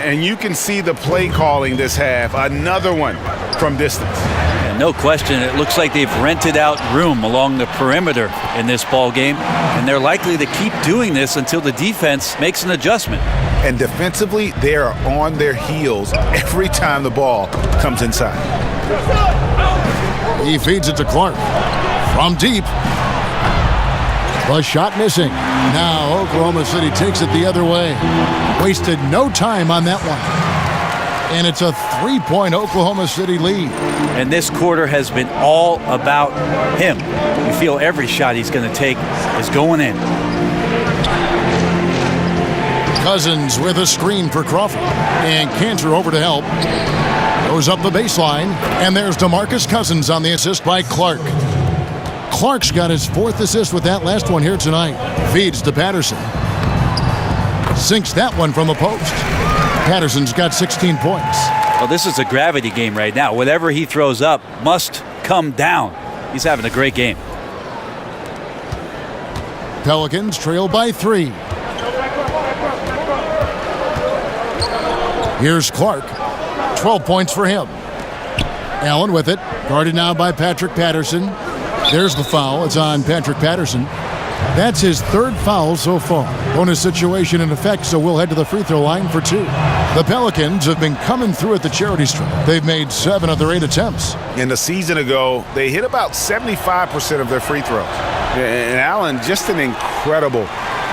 And you can see the play calling this half. Another one from distance. And no question, it looks like they've rented out room along the perimeter in this ball game, and they're likely to keep doing this until the defense makes an adjustment. And defensively, they are on their heels every time the ball comes inside. He feeds it to Clark. From deep. The shot missing. Now Oklahoma City takes it the other way. Wasted no time on that one. And it's a 3-point Oklahoma City lead. And this quarter has been all about him. You feel every shot he's going to take is going in. Cousins with a screen for Crawford. And Cantor over to help. Goes up the baseline. And there's DeMarcus Cousins on the assist by Clark. Clark's got his 4th assist with that last one here tonight. Feeds to Patterson. Sinks that one from the post. Patterson's got 16 points. Well, this is a gravity game right now. Whatever he throws up must come down. He's having a great game. Pelicans trail by 3. Here's Clark. 12 points for him. Allen with it. Guarded now by Patrick Patterson. There's the foul. It's on Patrick Patterson. That's his 3rd foul so far. Bonus situation in effect, so we'll head to the free throw line for 2. The Pelicans have been coming through at the charity stripe. They've made 7 of their 8 attempts. And a season ago, they hit about 75% of their free throws. And Allen, just an incredible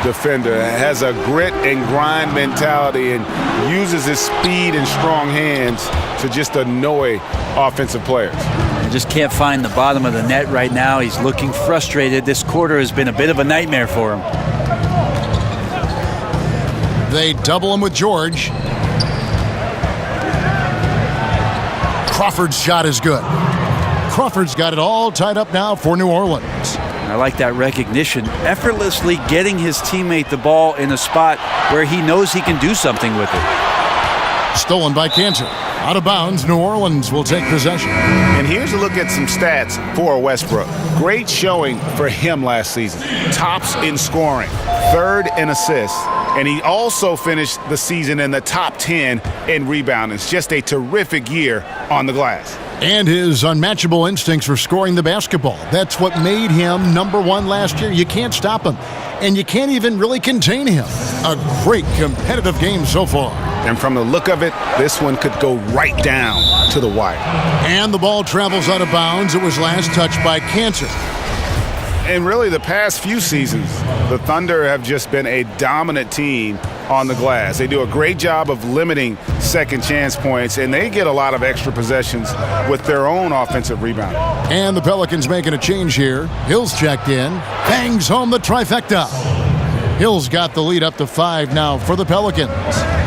defender, has a grit and grind mentality and uses his speed and strong hands to just annoy offensive players. Just can't find the bottom of the net right now. He's looking frustrated. This quarter has been a bit of a nightmare for him. They double him with George. Crawford's shot is good. Crawford's got it all tied up now for New Orleans. I like that recognition. Effortlessly getting his teammate the ball in a spot where he knows he can do something with it. Stolen by Cantor. Out of bounds, New Orleans will take possession. And here's a look at some stats for Westbrook. Great showing for him last season. Tops in scoring, 3rd in assists, and he also finished the season in the top 10 in rebounding. It's just a terrific year on the glass. And his unmatchable instincts for scoring the basketball. That's what made him #1 last year. You can't stop him, and you can't even really contain him. A great competitive game so far. And from the look of it, this one could go right down to the wire. And the ball travels out of bounds. It was last touched by Cantor. And really, the past few seasons, the Thunder have just been a dominant team on the glass. They do a great job of limiting second chance points, and they get a lot of extra possessions with their own offensive rebound. And the Pelicans making a change here. Hill's checked in. Bangs home the trifecta. Hill's got the lead up to 5 now for the Pelicans.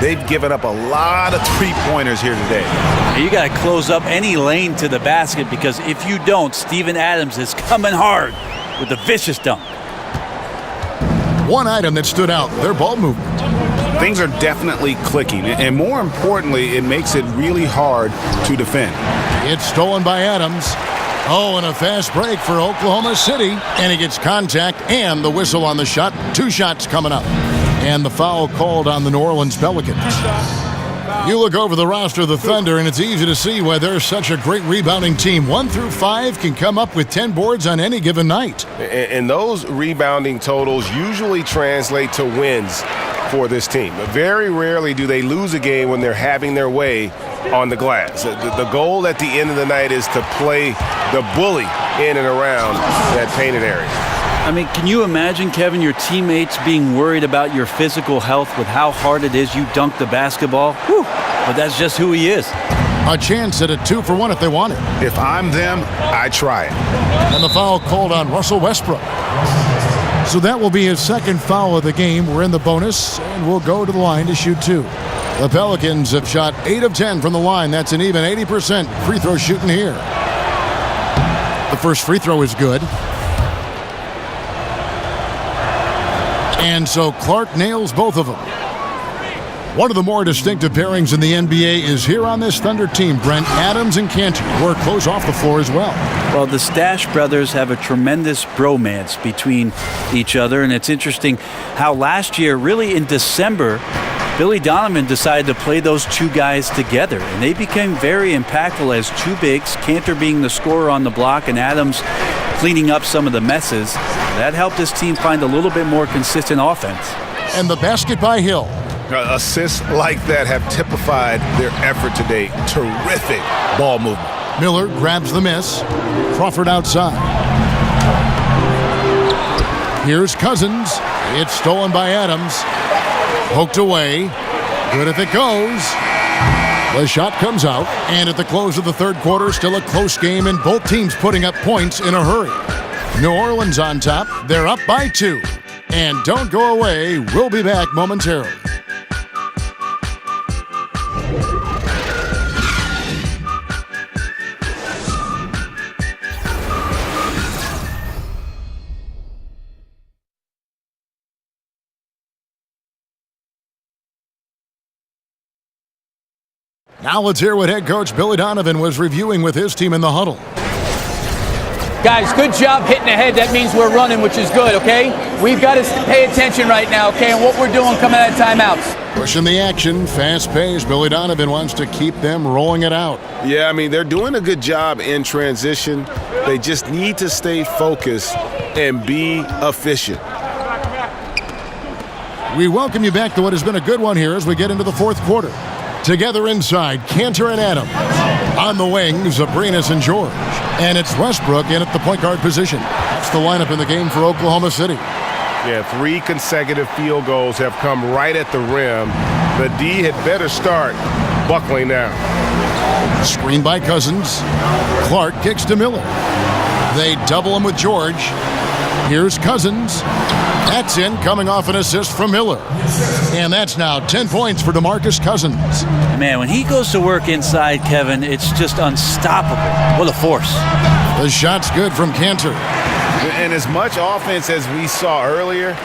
They've given up a lot of three-pointers here today. You got to close up any lane to the basket, because if you don't, Steven Adams is coming hard with a vicious dunk. One item that stood out, their ball movement. Things are definitely clicking, and more importantly, it makes it really hard to defend. It's stolen by Adams. Oh, and a fast break for Oklahoma City. And he gets contact and the whistle on the shot. 2 shots coming up. And the foul called on the New Orleans Pelicans. You look over the roster of the Thunder, and it's easy to see why they're such a great rebounding team. 1 through 5 can come up with 10 boards on any given night. And those rebounding totals usually translate to wins for this team. But very rarely do they lose a game when they're having their way on the glass. The goal at the end of the night is to play the bully in and around that painted area. I mean, can you imagine, Kevin, your teammates being worried about your physical health with how hard it is you dunk the basketball? Whew. But that's just who he is. A chance at a 2-for-1 if they want it. If I'm them, I try it. And the foul called on Russell Westbrook. So that will be his 2nd foul of the game. We're in the bonus, and we'll go to the line to shoot 2. The Pelicans have shot 8 of 10 from the line. That's an even 80% free throw shooting here. The first free throw is good. And so Clark nails both of them. One of the more distinctive pairings in the NBA is here on this Thunder team. Brent, Adams and Cantor work close off the floor as well. Well, the Stash brothers have a tremendous bromance between each other, and it's interesting how last year, really in December, Billy Donovan decided to play those two guys together, and they became very impactful as two bigs, Cantor being the scorer on the block and Adams cleaning up some of the messes. That helped this team find a little bit more consistent offense. And the basket by Hill. Assists like that have typified their effort today. Terrific ball movement. Miller grabs the miss. Crawford outside. Here's Cousins. It's stolen by Adams. Poked away. Good if it goes. The shot comes out. And at the close of the third quarter, still a close game and both teams putting up points in a hurry. New Orleans on top. They're up by 2. And don't go away. We'll be back momentarily. Now let's hear what head coach Billy Donovan was reviewing with his team in the huddle. Guys, good job hitting ahead. That means we're running, which is good, okay? We've got to pay attention right now, okay, and what we're doing coming out of timeouts. Pushing the action, fast pace. Billy Donovan wants to keep them rolling it out. Yeah, I mean, they're doing a good job in transition. They just need to stay focused and be efficient. We welcome you back to what has been a good one here as we get into the fourth quarter. Together inside, Cantor and Adams. On the wings, Abrinas and George. And it's Westbrook in at the point guard position. That's the lineup in the game for Oklahoma City. Yeah, 3 consecutive field goals have come right at the rim. The D had better start buckling now. Screen by Cousins. Clark kicks to Miller. They double him with George. Here's Cousins. That's in, coming off an assist from Miller. And that's now 10 points for DeMarcus Cousins. Man, when he goes to work inside, Kevin, it's just unstoppable. What a force. The shot's good from Cantor. And as much offense as we saw earlier,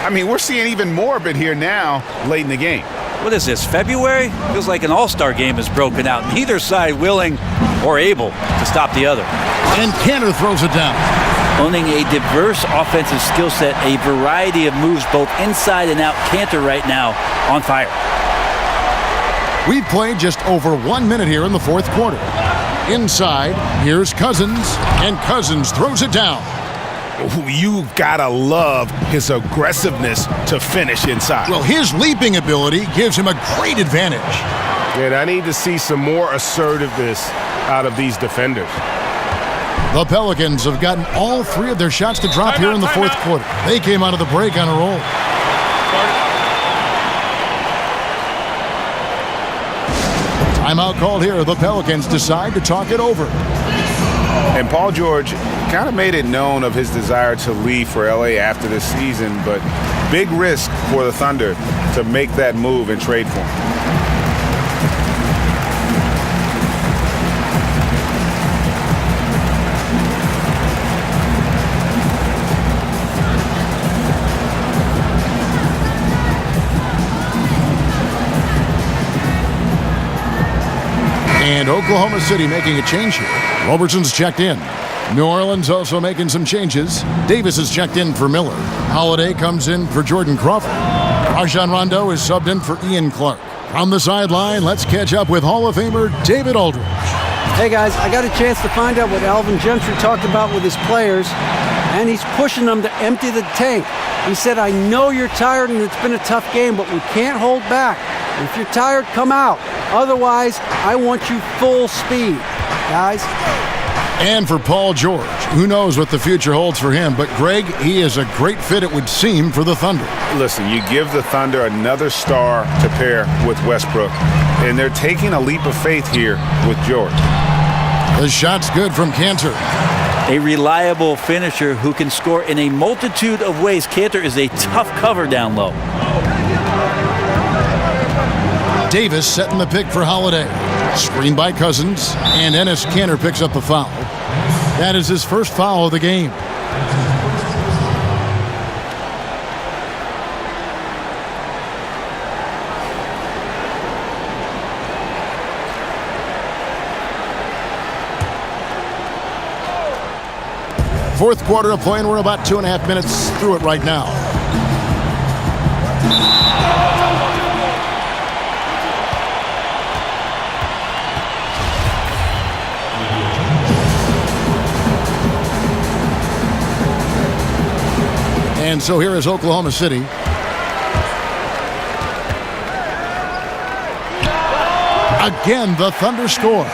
I mean, we're seeing even more of it here now late in the game. What is this, February? Feels like an all-star game is broken out. Neither side willing or able to stop the other. And Cantor throws it down. Owning a diverse offensive skill set, a variety of moves both inside and out. Cantor right now on fire. We've played just over 1 minute here in the fourth quarter. Inside, here's Cousins, and Cousins throws it down. You gotta love his aggressiveness to finish inside. Well, his leaping ability gives him a great advantage. And I need to see some more assertiveness out of these defenders. The Pelicans have gotten all 3 of their shots to drop here in the fourth quarter. They came out of the break on a roll. Timeout called here. The Pelicans decide to talk it over. And Paul George kind of made it known of his desire to leave for LA after this season, but big risk for the Thunder to make that move and trade for him. And Oklahoma City making a change here. Robertson's checked in. New Orleans also making some changes. Davis is checked in for Miller. Holiday comes in for Jordan Crawford. Rajon Rondo is subbed in for Ian Clark. From the sideline, let's catch up with Hall of Famer David Aldridge. Hey guys, I got a chance to find out what Alvin Gentry talked about with his players, and he's pushing them to empty the tank. He said, I know you're tired and it's been a tough game, but we can't hold back. If you're tired, come out. Otherwise, I want you full speed, guys. And for Paul George, who knows what the future holds for him, but Greg, he is a great fit, it would seem, for the Thunder. Listen, you give the Thunder another star to pair with Westbrook, and they're taking a leap of faith here with George. The shot's good from Cantor. A reliable finisher who can score in a multitude of ways. Cantor is a tough cover down low. Davis setting the pick for Holiday. Screen by Cousins, and Enes Kanter picks up the foul. That is his first foul of the game. Fourth quarter of play, and we're about 2.5 minutes through it right now. And so here is Oklahoma City. Again, the Thunder score.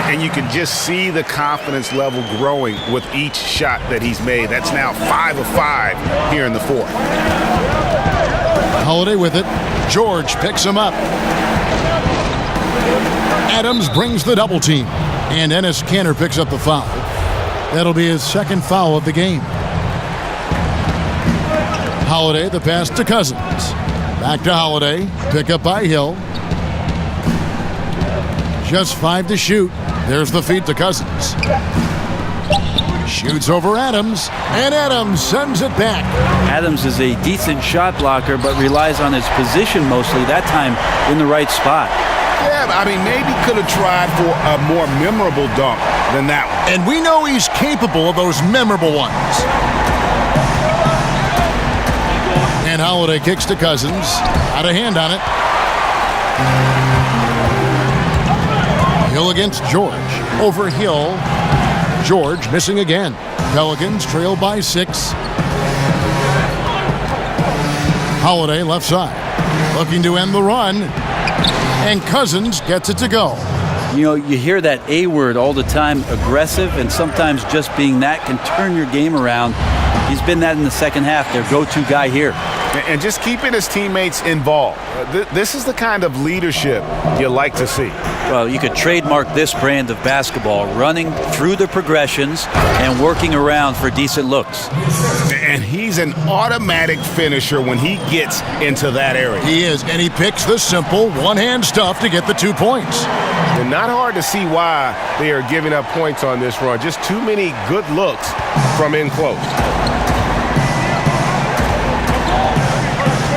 And you can just see the confidence level growing with each shot that he's made. That's now 5 of 5 here in the fourth. Holiday with it. George picks him up. Adams brings the double team. And Enes Kanter picks up the foul. That'll be his second foul of the game. Holiday, the pass to Cousins. Back to Holiday. Pick up by Hill. Just 5 to shoot. There's the feed to Cousins. Shoots over Adams, and Adams sends it back. Adams is a decent shot blocker, but relies on his position mostly, that time in the right spot. Yeah, I mean, maybe could have tried for a more memorable dunk than that one. And we know he's capable of those memorable ones. And Holiday kicks to Cousins. Out of hand on it. Hill against George. Over Hill. George missing again. Pelicans trail by 6. Holiday left side. Looking to end the run. And Cousins gets it to go. You know, you hear that A word all the time, aggressive, and sometimes just being that can turn your game around. He's been that in the second half, their go-to guy here. And just keeping his teammates involved. This is the kind of leadership you like to see. Well, you could trademark this brand of basketball, running through the progressions and working around for decent looks. And he's an automatic finisher when he gets into that area. He is, and he picks the simple one-hand stuff to get the 2 points. And not hard to see why they are giving up points on this run. Just too many good looks from in close.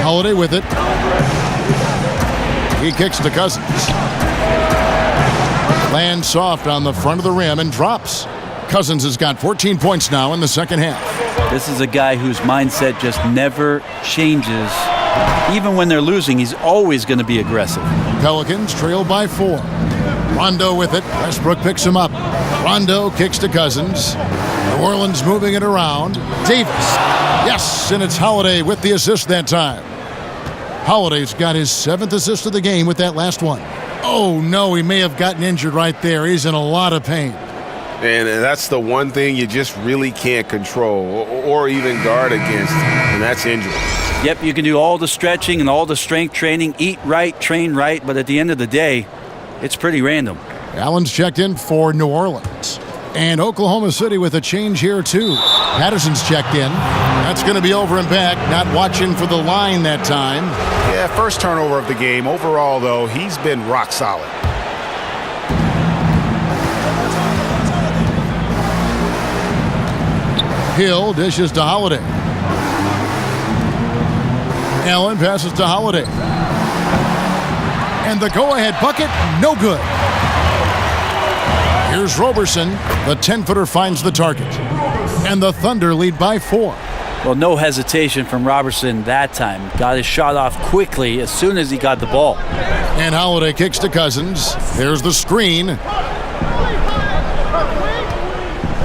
Holiday with it. He kicks to Cousins. Lands soft on the front of the rim and drops. Cousins has got 14 points now in the second half. This is a guy whose mindset just never changes. Even when they're losing, he's always going to be aggressive. Pelicans trail by 4. Rondo with it. Westbrook picks him up. Rondo kicks to Cousins. New Orleans moving it around. Davis. Yes, and it's Holiday with the assist that time. Holiday's got his 7th assist of the game with that last one. Oh, no, he may have gotten injured right there. He's in a lot of pain. And that's the one thing you just really can't control or even guard against, and that's injury. Yep, you can do all the stretching and all the strength training, eat right, train right, but at the end of the day, it's pretty random. Allen's checked in for New Orleans. And Oklahoma City with a change here, too. Patterson's checked in. That's going to be over and back. Not watching for the line that time. Yeah, first turnover of the game. Overall, though, he's been rock solid. Hill dishes to Holiday. Allen passes to Holiday. And the go-ahead bucket, no good. Here's Roberson. The 10-footer finds the target. And the Thunder lead by 4. Well, no hesitation from Roberson that time. Got his shot off quickly as soon as he got the ball. And Holiday kicks to Cousins. There's the screen.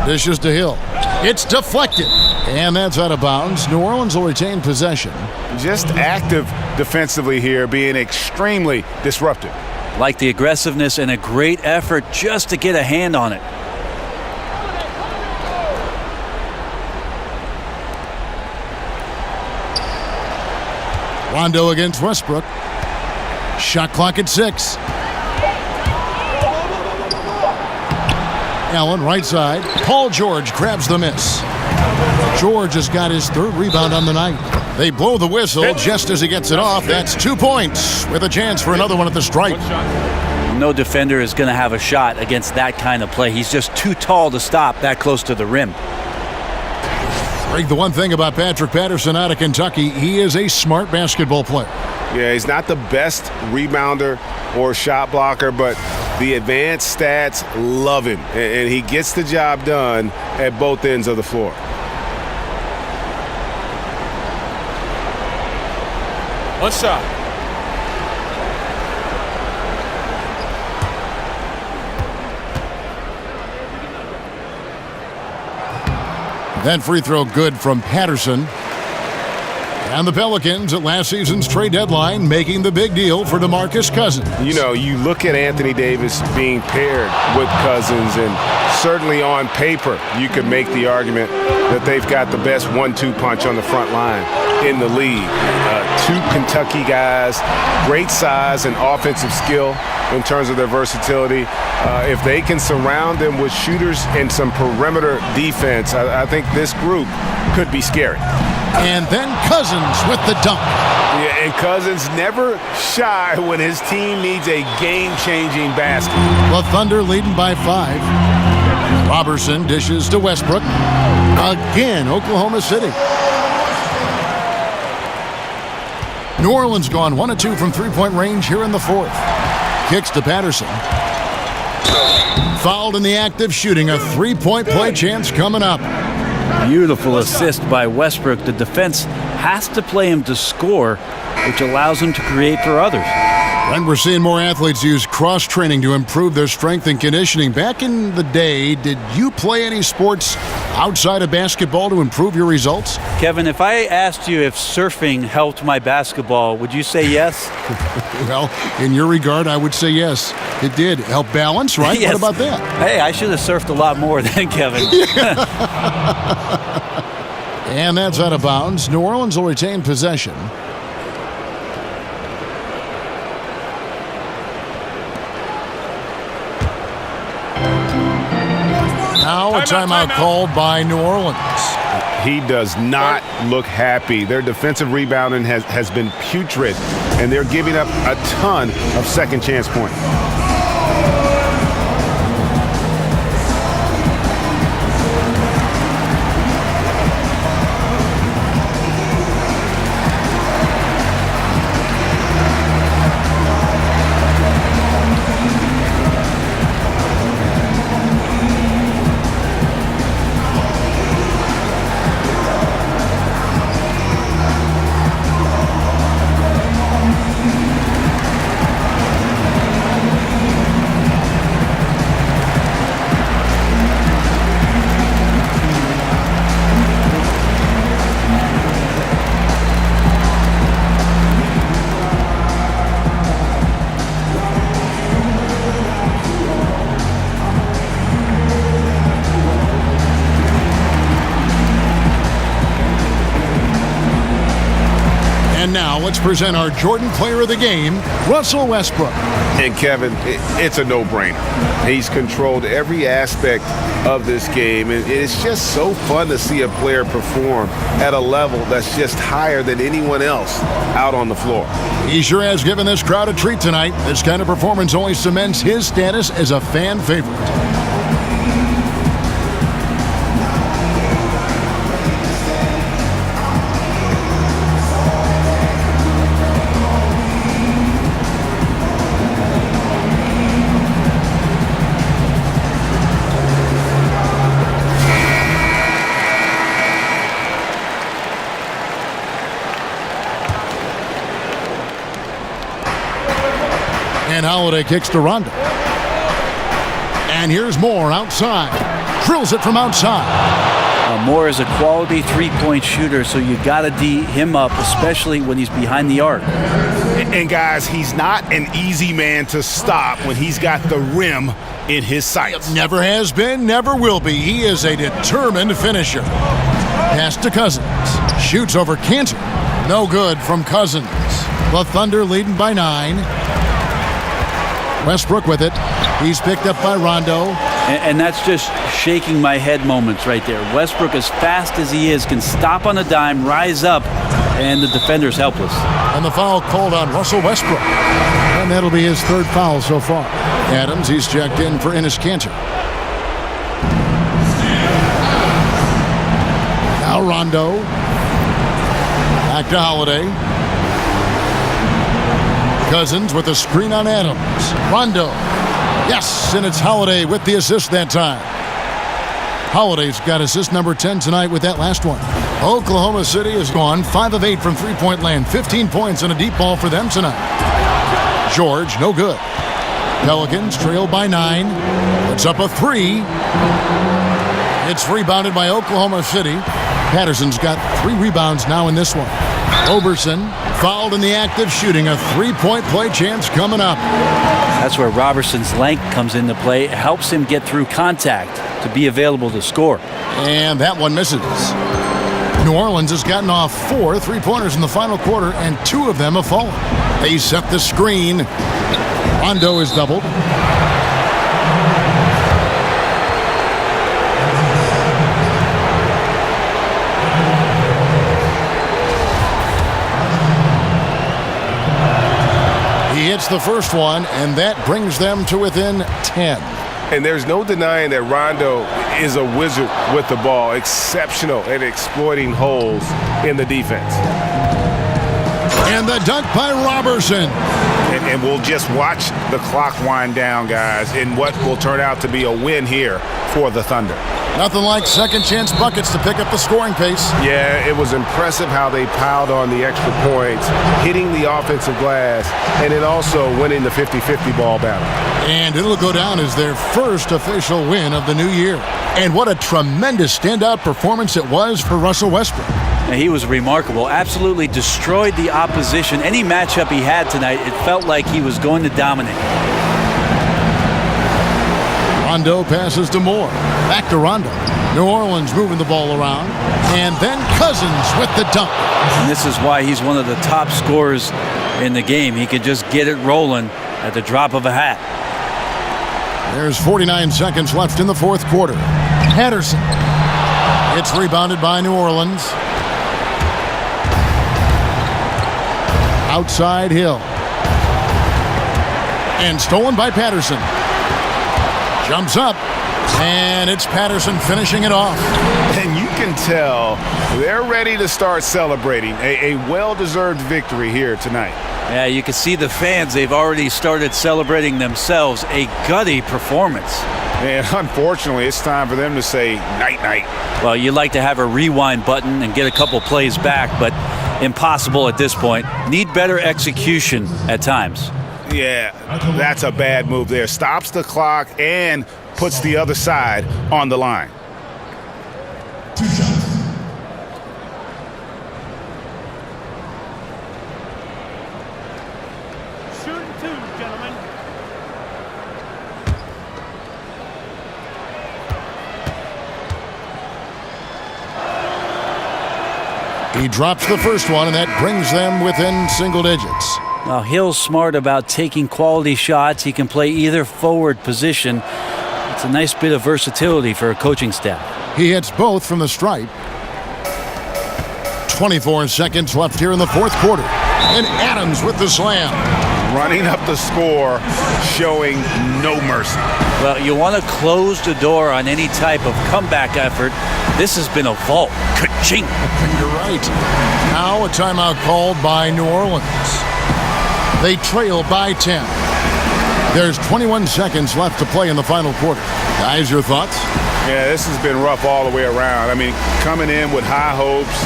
Dishes to Hill. It's deflected. And that's out of bounds. New Orleans will retain possession. Just active defensively here, being extremely disruptive. Like the aggressiveness and a great effort just to get a hand on it. Rondo against Westbrook. Shot clock at 6. Allen right side. Paul George grabs the miss. George has got his 3rd rebound on the night. They blow the whistle just as he gets it off. That's 2 points with a chance for another one at the stripe. No defender is going to have a shot against that kind of play. He's just too tall to stop that close to the rim. Greg, the one thing about Patrick Patterson out of Kentucky, he is a smart basketball player. Yeah, he's not the best rebounder or shot blocker, but The advanced stats love him, and he gets the job done at both ends of the floor. One shot. That free throw good from Patterson. And the Pelicans at last season's trade deadline making the big deal for DeMarcus Cousins. You know, you look at Anthony Davis being paired with Cousins, and certainly on paper you could make the argument that they've got the best 1-2 punch on the front line in the league. Two Kentucky guys, great size and offensive skill in terms of their versatility. If they can surround them with shooters and some perimeter defense, I think this group could be scary. And then Cousins with the dunk. Yeah, and Cousins never shy when his team needs a game-changing basket. The Thunder leading by 5. Robertson dishes to Westbrook. Again, Oklahoma City. New Orleans gone 1 of 2 from three-point range here in the fourth. Kicks to Patterson. Fouled in the act of shooting. A three-point play chance coming up. Beautiful assist by Westbrook. The defense has to play him to score, which allows him to create for others. And we're seeing more athletes use cross-training to improve their strength and conditioning. Back in the day, did you play any sports outside of basketball to improve your results? Kevin, if I asked you if surfing helped my basketball, would you say yes? Well, in your regard, I would say yes. It did help balance, right? Yes. What about that? Hey, I should have surfed a lot more than Kevin. And that's out of bounds. New Orleans will retain possession. Now a timeout called by New Orleans. He does not look happy. Their defensive rebounding has been putrid, and they're giving up a ton of second chance points. Now let's present our Jordan Player of the Game, Russell Westbrook. And Kevin, it's a no-brainer. He's controlled every aspect of this game, and it's just so fun to see a player perform at a level that's just higher than anyone else out on the floor. He sure has given this crowd a treat tonight. This kind of performance only cements his status as a fan favorite. And Holiday kicks to Rondo. And here's Moore outside. Drills it from outside. Moore is a quality three-point shooter, so you got to D him up, especially when he's behind the arc. And guys, he's not an easy man to stop when he's got the rim in his sights. Never has been, never will be. He is a determined finisher. Pass to Cousins. Shoots over Cantor. No good from Cousins. The Thunder leading by 9. Westbrook with it. He's picked up by Rondo. And that's just shaking my head moments right there. Westbrook, as fast as he is, can stop on a dime, rise up, and the defender's helpless. And the foul called on Russell Westbrook. And that'll be his third foul so far. Adams, he's checked in for Enes Kanter. Now Rondo. Back to Holiday. Cousins with a screen on Adams. Rondo Yes, and it's Holiday with the assist that time. Holiday's got assist number 10 tonight with that last one. Oklahoma City has gone 5 of 8 from three-point land. 15 points and a deep ball for them tonight. George, no good. Pelicans trail by 9. It's up a 3. It's rebounded by Oklahoma City. Patterson's got 3 rebounds now in this one. Roberson fouled in the act of shooting. A 3-point play chance coming up. That's where Roberson's length comes into play. It helps him get through contact to be available to score. And that one misses. New Orleans has gotten off 4 3-pointers in the final quarter, and 2 of them have fallen. They set the screen. Rondo is doubled. He hits the first one, and that brings them to within 10. And there's no denying that Rondo is a wizard with the ball, exceptional at exploiting holes in the defense. And the dunk by Roberson. And we'll just watch the clock wind down, guys, in what will turn out to be a win here for the Thunder. Nothing like second chance buckets to pick up the scoring pace. Yeah, it was impressive how they piled on the extra points, hitting the offensive glass, and then also winning the 50-50 ball battle. And it'll go down as their first official win of the new year. And what a tremendous standout performance it was for Russell Westbrook. And he was remarkable. Absolutely destroyed the opposition. Any matchup he had tonight, it felt like he was going to dominate. Rondo passes to Moore. Back to Rondo. New Orleans moving the ball around. And then Cousins with the dunk. And this is why he's one of the top scorers in the game. He can just get it rolling at the drop of a hat. There's 49 seconds left in the fourth quarter. Patterson. It's rebounded by New Orleans. Outside Hill. And stolen by Patterson. Jumps up. And it's Patterson finishing it off. And you can tell they're ready to start celebrating a well-deserved victory here tonight. Yeah, you can see the fans. They've already started celebrating themselves. A gutty performance. And unfortunately, it's time for them to say night-night. Well, you'd like to have a rewind button and get a couple plays back, but impossible at this point. Need better execution at times. Yeah, that's a bad move there. Stops the clock and puts the other side on the line. Shooting 2, gentlemen. He drops the first one, and that brings them within single digits. Well, Hill's smart about taking quality shots. He can play either forward position. It's a nice bit of versatility for a coaching staff. He hits both from the stripe. 24 seconds left here in the fourth quarter. And Adams with the slam. Running up the score, showing no mercy. Well, you want to close the door on any type of comeback effort. This has been a vault. Ka-ching. You're right. Now a timeout called by New Orleans. They trail by 10. There's 21 seconds left to play in the final quarter. Guys, your thoughts? Yeah, this has been rough all the way around. I mean, coming in with high hopes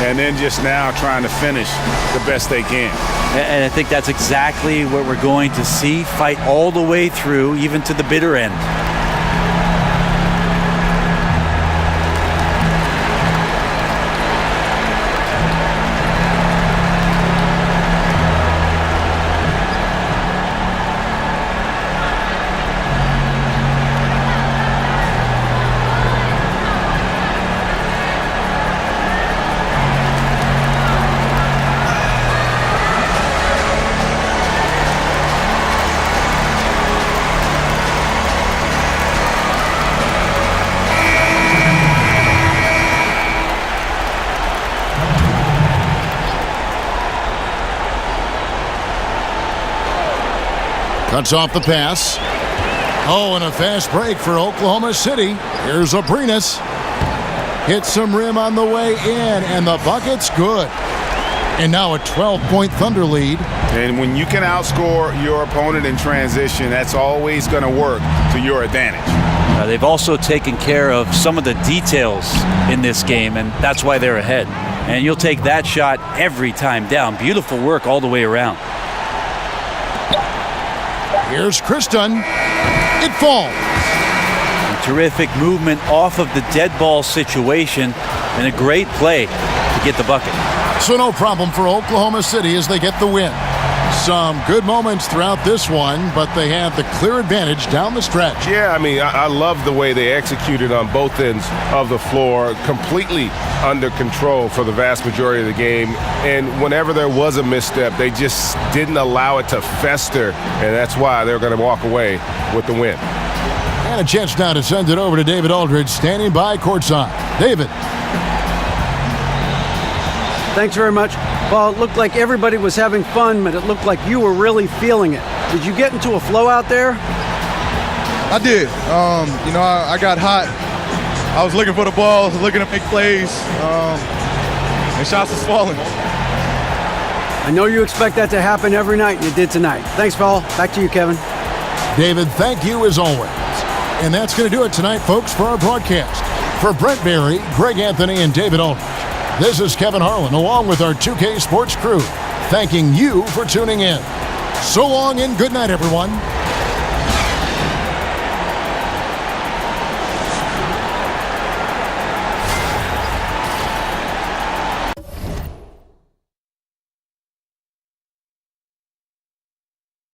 and then just now trying to finish the best they can. And I think that's exactly what we're going to see. Fight all the way through, even to the bitter end. Cuts off the pass. Oh, and a fast break for Oklahoma City. Here's Abrinas. Hits some rim on the way in, and the bucket's good. And now a 12-point Thunder lead. And when you can outscore your opponent in transition, that's always going to work to your advantage. They've also taken care of some of the details in this game, and that's why they're ahead. And you'll take that shot every time down. Beautiful work all the way around. Here's Kristen. It falls. Terrific movement off of the dead ball situation, and a great play to get the bucket. So no problem for Oklahoma City as they get the win. Some good moments throughout this one, but they have the clear advantage down the stretch. Yeah, I mean, I love the way they executed on both ends of the floor, completely under control for the vast majority of the game. And whenever there was a misstep, they just didn't allow it to fester, and that's why they're going to walk away with the win. And a chance now to send it over to David Aldridge, standing by courtside. David. Thanks very much. Well, it looked like everybody was having fun, but it looked like you were really feeling it. Did you get into a flow out there? I did. I got hot. I was looking for the ball, looking to make plays, and shots was falling. I know you expect that to happen every night, and you did tonight. Thanks, Paul. Back to you, Kevin. David, thank you as always. And that's going to do it tonight, folks, for our broadcast. For Brent Barry, Greg Anthony, and David Aldridge, this is Kevin Harlan, along with our 2K Sports crew, thanking you for tuning in. So long and good night, everyone.